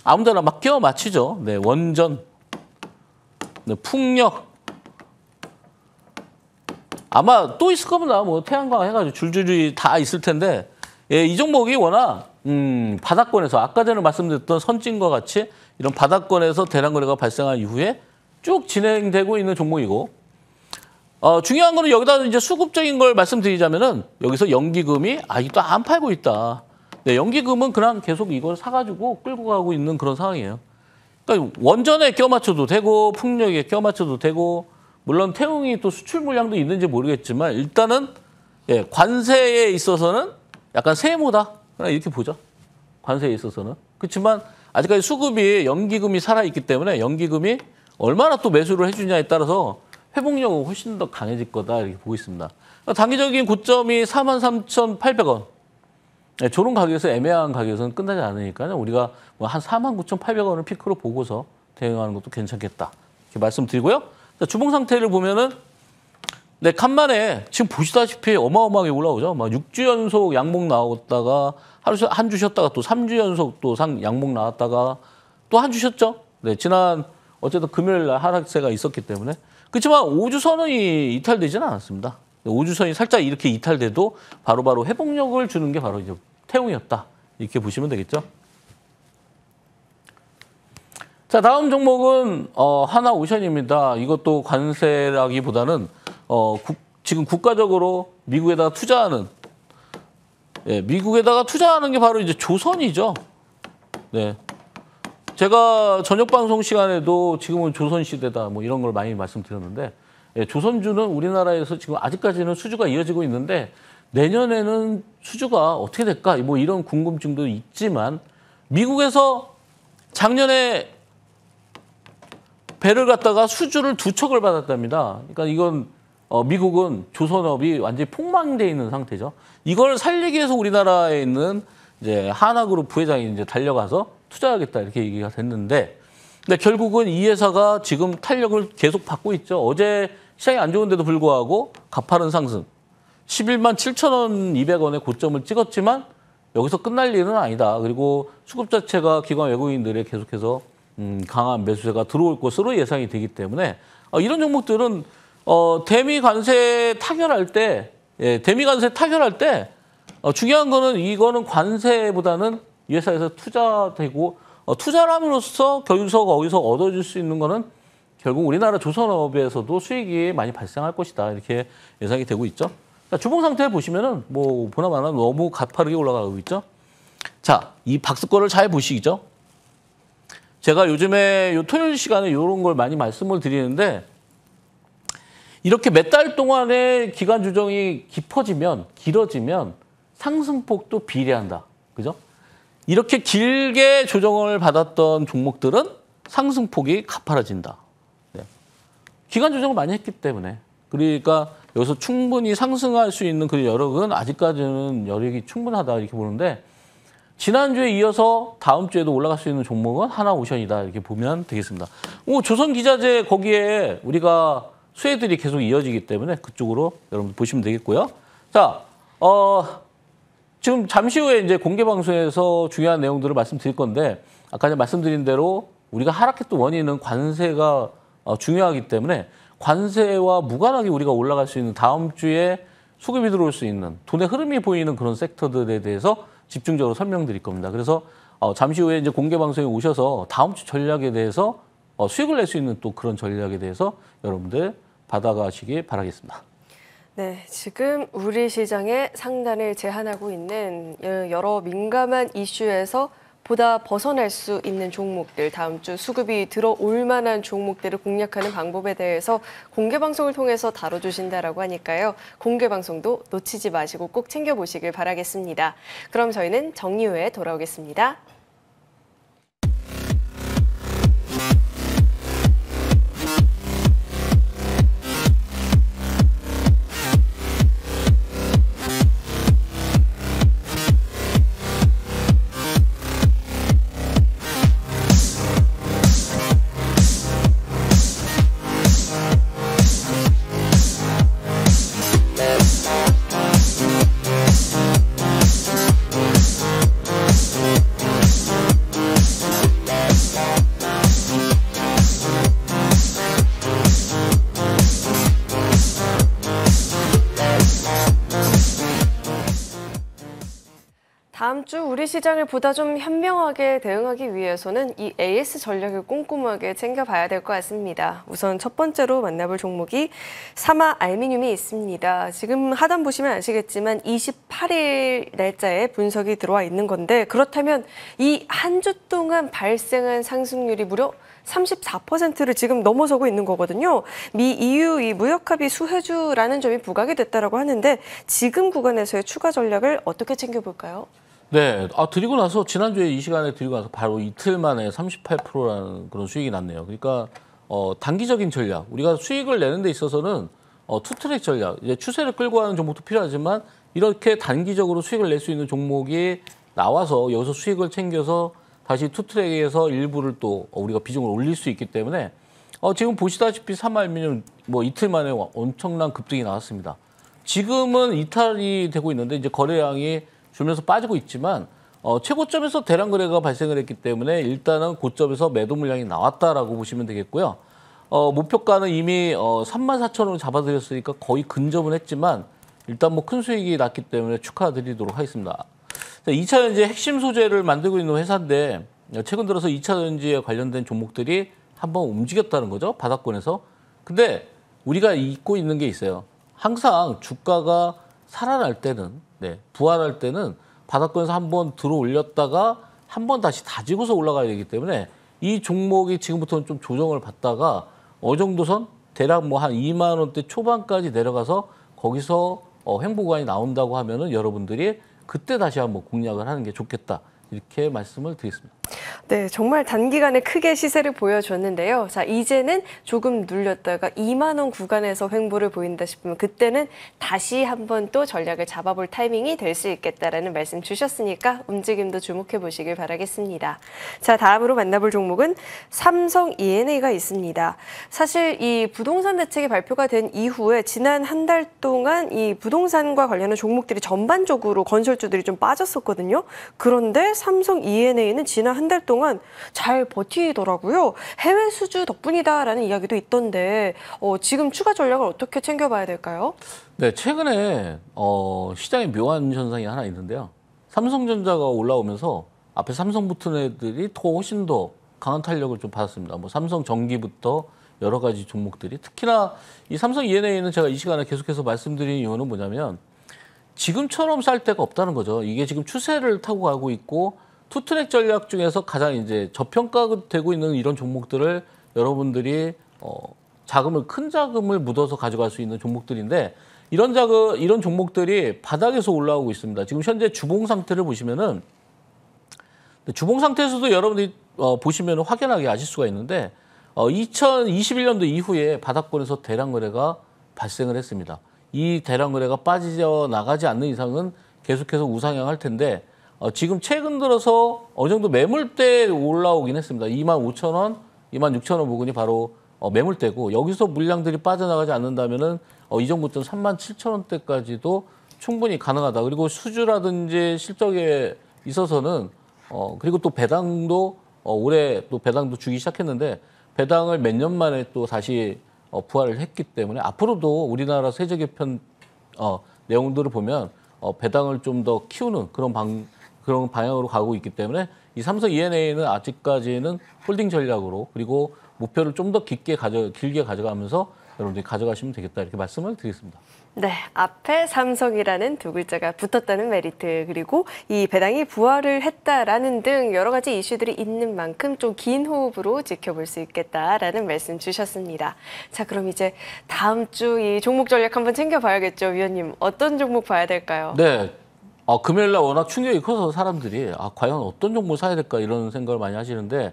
아무데나 막 끼워 맞추죠. 네, 원전, 네, 풍력. 아마 또 있을 겁니다. 뭐 태양광 해가지고 줄줄이 다 있을 텐데, 예, 이 종목이 워낙 바닥권에서 아까 전에 말씀드렸던 선진과 같이 이런 바닥권에서 대량 거래가 발생한 이후에 쭉 진행되고 있는 종목이고, 중요한 거는 여기다 이제 수급적인 걸 말씀드리자면은 여기서 연기금이 아직도 안 팔고 있다. 네, 연기금은 그냥 계속 이걸 사가지고 끌고 가고 있는 그런 상황이에요. 그러니까 원전에 껴맞춰도 되고 풍력에 껴맞춰도 되고 물론 태웅이 또 수출 물량도 있는지 모르겠지만 일단은 예, 관세에 있어서는 약간 세모다. 그냥 이렇게 보죠. 관세에 있어서는. 그렇지만 아직까지 수급이 연기금이 살아있기 때문에 연기금이 얼마나 또 매수를 해주냐에 따라서 회복력은 훨씬 더 강해질 거다 이렇게 보고 있습니다. 단기적인 고점이 43,800원. 네, 저런 가격에서 애매한 가격에서는 끝나지 않으니까요. 우리가 뭐 한 49,800원을 피크로 보고서 대응하는 것도 괜찮겠다. 이렇게 말씀드리고요. 자, 주봉 상태를 보면은 네, 간만에 지금 보시다시피 어마어마하게 올라오죠. 막 6주 연속 양봉 나왔다가 한 주 쉬었다가 또 3주 연속 또 양봉 나왔다가 또 한 주 쉬었죠. 네, 지난 어쨌든 금요일 날 하락세가 있었기 때문에. 그렇지만 5주선이 이탈되지는 않았습니다. 5주선이 살짝 이렇게 이탈돼도 바로바로 회복력을 주는 게 바로 이제 태웅이었다. 이렇게 보시면 되겠죠. 자, 다음 종목은 하나오션입니다. 이것도 관세라기보다는 지금 국가적으로 미국에다가 투자하는 미국에다가 투자하는 게 바로 이제 조선이죠. 네. 제가 저녁 방송 시간에도 지금은 조선시대다 뭐 이런 걸 많이 말씀드렸는데 조선주는 우리나라에서 지금 아직까지는 수주가 이어지고 있는데 내년에는 수주가 어떻게 될까 뭐 이런 궁금증도 있지만 미국에서 작년에 배를 갖다가 수주를 2척을 받았답니다. 그러니까 이건 미국은 조선업이 완전히 폭망돼 있는 상태죠. 이걸 살리기 위해서 우리나라에 있는 이제 하나그룹 부회장이 이제 달려가서 투자하겠다 이렇게 얘기가 됐는데, 근데 결국은 이 회사가 지금 탄력을 계속 받고 있죠. 어제 시장이 안 좋은데도 불구하고 가파른 상승, 11만 7,200원의 고점을 찍었지만 여기서 끝날 일은 아니다. 그리고 수급 자체가 기관 외국인들의 계속해서 강한 매수세가 들어올 것으로 예상이 되기 때문에 이런 종목들은 대미 관세 타결할 때, 중요한 거는 이거는 관세보다는 이 회사에서 투자되고 투자를 함으로써 거기서 얻어질 수 있는 거는 결국 우리나라 조선업에서도 수익이 많이 발생할 것이다. 이렇게 예상이 되고 있죠. 자, 주봉 상태 보시면은 뭐 보나마나 너무 가파르게 올라가고 있죠. 자, 이 박스권을 잘 보시죠. 제가 요즘에 요 토요일 시간에 이런 걸 많이 말씀을 드리는데, 이렇게 몇 달 동안의 기간 조정이 길어지면 상승폭도 비례한다. 그죠? 이렇게 길게 조정을 받았던 종목들은 상승폭이 가파라진다. 네. 기간 조정을 많이 했기 때문에. 그러니까 여기서 충분히 상승할 수 있는 그 여력은 아직까지는 여력이 충분하다 이렇게 보는데, 지난주에 이어서 다음 주에도 올라갈 수 있는 종목은 하나오션이다 이렇게 보면 되겠습니다. 조선기자재 거기에 우리가 수혜들이 계속 이어지기 때문에 그쪽으로 여러분 보시면 되겠고요. 자, 지금 잠시 후에 이제 공개 방송에서 중요한 내용들을 말씀드릴 건데, 아까 전에 말씀드린 대로 우리가 하락했던 원인은 관세가 중요하기 때문에 관세와 무관하게 우리가 올라갈 수 있는 다음 주에 수급이 들어올 수 있는 돈의 흐름이 보이는 그런 섹터들에 대해서 집중적으로 설명드릴 겁니다. 그래서 잠시 후에 이제 공개 방송에 오셔서 다음 주 전략에 대해서 수익을 낼 수 있는 또 그런 전략에 대해서 여러분들 받아가시기 바라겠습니다. 네, 지금 우리 시장의 상단을 제한하고 있는 여러 민감한 이슈에서 보다 벗어날 수 있는 종목들, 다음 주 수급이 들어올 만한 종목들을 공략하는 방법에 대해서 공개 방송을 통해서 다뤄주신다라고 하니까요. 공개 방송도 놓치지 마시고 꼭 챙겨보시길 바라겠습니다. 그럼 저희는 정리 후에 돌아오겠습니다. 다음 주 우리 시장을 보다 좀 현명하게 대응하기 위해서는 이 AS 전략을 꼼꼼하게 챙겨봐야 될 것 같습니다. 우선 첫 번째로 만나볼 종목이 사마 알미늄이 있습니다. 지금 하단 보시면 아시겠지만 28일 날짜에 분석이 들어와 있는 건데, 그렇다면 이 한 주 동안 발생한 상승률이 무려 34%를 지금 넘어서고 있는 거거든요. 미 EU 이 무역합의 수혜주라는 점이 부각이 됐다라고 하는데, 지금 구간에서의 추가 전략을 어떻게 챙겨볼까요? 네, 드리고 나서 지난주에 이 시간에 드리고 나서 바로 이틀 만에 38%라는 그런 수익이 났네요. 그러니까 단기적인 전략, 우리가 수익을 내는 데 있어서는 투트랙 전략, 이제 추세를 끌고 가는 종목도 필요하지만 이렇게 단기적으로 수익을 낼 수 있는 종목이 나와서 여기서 수익을 챙겨서 다시 투트랙에서 일부를 또 우리가 비중을 올릴 수 있기 때문에 지금 보시다시피 사마알미늄 뭐 이틀 만에 엄청난 급등이 나왔습니다. 지금은 이탈이 되고 있는데 이제 거래량이 줄면서 빠지고 있지만 최고점에서 대량 거래가 발생을 했기 때문에 일단은 고점에서 매도 물량이 나왔다라고 보시면 되겠고요. 목표가는 이미 34,000원으로 잡아드렸으니까 거의 근접은 했지만 일단 뭐 큰 수익이 났기 때문에 축하드리도록 하겠습니다. 2차전지 핵심 소재를 만들고 있는 회사인데 최근 들어서 2차전지에 관련된 종목들이 한번 움직였다는 거죠. 바닥권에서. 근데 우리가 잊고 있는 게 있어요. 항상 주가가 살아날 때는, 부활할 때는 바닥권에서 한번 들어 올렸다가 한번 다시 다지고서 올라가야 되기 때문에 이 종목이 지금부터는 좀 조정을 받다가 어느 정도 선 대략 뭐 한 2만 원대 초반까지 내려가서 거기서 횡보 구간이 나온다고 하면은 여러분들이 그때 다시 한번 공략을 하는 게 좋겠다. 이렇게 말씀을 드리겠습니다. 네, 정말 단기간에 크게 시세를 보여줬는데요. 자, 이제는 조금 눌렸다가 2만 원 구간에서 횡보를 보인다 싶으면 그때는 다시 한번 또 전략을 잡아볼 타이밍이 될 수 있겠다라는 말씀 주셨으니까 움직임도 주목해 보시길 바라겠습니다. 자, 다음으로 만나볼 종목은 삼성 E&A가 있습니다. 사실 이 부동산 대책이 발표가 된 이후에 지난 한 달 동안 이 부동산과 관련한 종목들이 전반적으로 건설주들이 좀 빠졌었거든요. 그런데 삼성 E&A는 지난 한 달 동안 잘 버티더라고요. 해외 수주 덕분이다라는 이야기도 있던데 지금 추가 전략을 어떻게 챙겨봐야 될까요? 네, 최근에 시장에 묘한 현상이 하나 있는데요. 삼성전자가 올라오면서 앞에 삼성 붙은 애들이 훨씬 더 강한 탄력을 좀 받았습니다. 뭐 삼성전기부터 여러 가지 종목들이 특히나 이 삼성 E&A는 제가 이 시간에 계속해서 말씀드린 이유는 뭐냐면 지금처럼 쌀 데가 없다는 거죠. 이게 지금 추세를 타고 가고 있고 투트랙 전략 중에서 가장 이제 저평가되고 있는 이런 종목들을 여러분들이 큰 자금을 묻어서 가져갈 수 있는 종목들인데 이런 종목들이 바닥에서 올라오고 있습니다. 지금 현재 주봉 상태를 보시면은 주봉 상태에서도 여러분들이 보시면 확연하게 아실 수가 있는데 2021년도 이후에 바닥권에서 대량 거래가 발생을 했습니다. 이 대량 거래가 빠져나가지 않는 이상은 계속해서 우상향할 텐데 지금 최근 들어서 어느 정도 매물대 올라오긴 했습니다. 25,000원, 26,000원 부근이 바로 매물대고 여기서 물량들이 빠져나가지 않는다면은 이 정도부터는 37,000원대까지도 충분히 가능하다. 그리고 수주라든지 실적에 있어서는 그리고 또 배당도 올해 또 배당도 주기 시작했는데 배당을 몇 년 만에 또 다시 부활을 했기 때문에 앞으로도 우리나라 세제 개편 내용들을 보면 배당을 좀 더 키우는 그런 방향으로 가고 있기 때문에 이 삼성 E&A는 아직까지는 홀딩 전략으로 그리고 목표를 좀 더 길게 가져가면서 여러분들이 가져가시면 되겠다 이렇게 말씀을 드리겠습니다. 네, 앞에 삼성이라는 두 글자가 붙었다는 메리트 그리고 이 배당이 부활을 했다라는 등 여러 가지 이슈들이 있는 만큼 좀 긴 호흡으로 지켜볼 수 있겠다라는 말씀 주셨습니다. 자, 그럼 이제 다음 주 이 종목 전략 한번 챙겨봐야겠죠, 위원님. 어떤 종목 봐야 될까요? 네. 금요일 날 워낙 충격이 커서 사람들이 과연 어떤 종목을 사야 될까 이런 생각을 많이 하시는데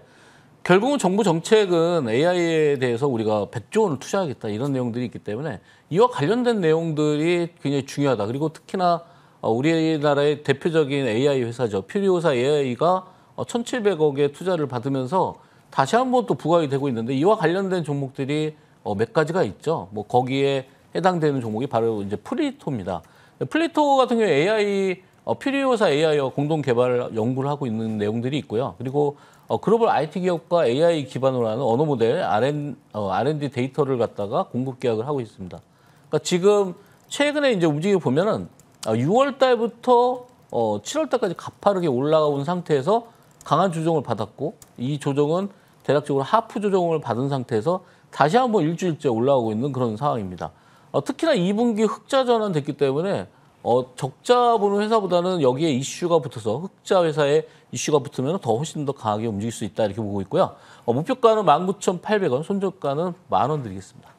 결국은 정부 정책은 AI에 대해서 우리가 100조 원을 투자하겠다 이런 내용들이 있기 때문에 이와 관련된 내용들이 굉장히 중요하다. 그리고 특히나 우리나라의 대표적인 AI 회사죠. 퓨리오사 AI가 1,700억의 투자를 받으면서 다시 한번 또 부각이 되고 있는데 이와 관련된 종목들이 몇 가지가 있죠. 뭐 거기에 해당되는 종목이 바로 이제 플리토입니다. 플리토 같은 경우에 AI 퓨리오사 AI와 공동 개발 연구를 하고 있는 내용들이 있고요. 그리고 글로벌 IT 기업과 AI 기반으로 하는 언어 모델 R&D 데이터를 갖다가 공급 계약을 하고 있습니다. 그러니까 지금 최근에 이제 움직여 보면은 6월 달부터 7월 달까지 가파르게 올라온 상태에서 강한 조정을 받았고 이 조정은 대략적으로 하프 조정을 받은 상태에서 다시 한번 일주일째 올라오고 있는 그런 상황입니다. 특히나 2분기 흑자 전환됐기 때문에 적자 보는 회사보다는 여기에 이슈가 붙어서 흑자 회사에 이슈가 붙으면 더 훨씬 더 강하게 움직일 수 있다 이렇게 보고 있고요. 목표가는 19,800원, 손절가는 10,000원 드리겠습니다.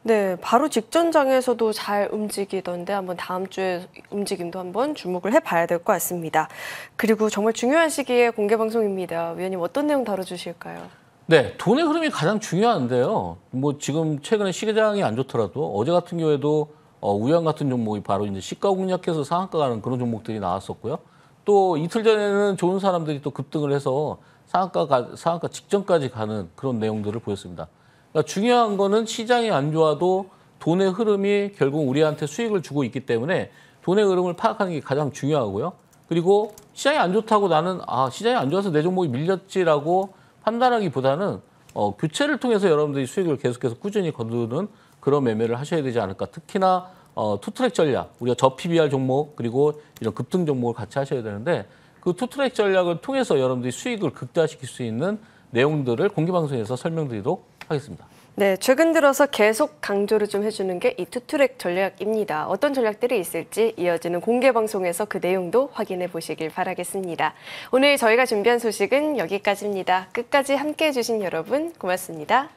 네, 바로 직전 장에서도 잘 움직이던데 한번 다음 주에 움직임도 한번 주목을 해봐야 될 것 같습니다. 그리고 정말 중요한 시기에 공개 방송입니다. 위원님 어떤 내용 다뤄주실까요? 네, 돈의 흐름이 가장 중요한데요. 뭐 지금 최근에 시장이 안 좋더라도 어제 같은 경우에도 우양 같은 종목이 바로 이제 시가 공략해서 상한가 가는 그런 종목들이 나왔었고요. 또 이틀 전에는 좋은 사람들이 또 급등을 해서 상한가 직전까지 가는 그런 내용들을 보였습니다. 그러니까 중요한 거는 시장이 안 좋아도 돈의 흐름이 결국 우리한테 수익을 주고 있기 때문에 돈의 흐름을 파악하는 게 가장 중요하고요. 그리고 시장이 안 좋다고 나는 시장이 안 좋아서 내 종목이 밀렸지라고 판단하기보다는 교체를 통해서 여러분들이 수익을 계속해서 꾸준히 거두는 그런 매매를 하셔야 되지 않을까. 특히나 투트랙 전략, 우리가 저PBR 종목 그리고 이런 급등 종목을 같이 하셔야 되는데 그 투트랙 전략을 통해서 여러분들이 수익을 극대화시킬 수 있는 내용들을 공개방송에서 설명드리도록 하겠습니다. 네, 최근 들어서 계속 강조를 좀 해주는 게 이 투트랙 전략입니다. 어떤 전략들이 있을지 이어지는 공개 방송에서 그 내용도 확인해 보시길 바라겠습니다. 오늘 저희가 준비한 소식은 여기까지입니다. 끝까지 함께해 주신 여러분 고맙습니다.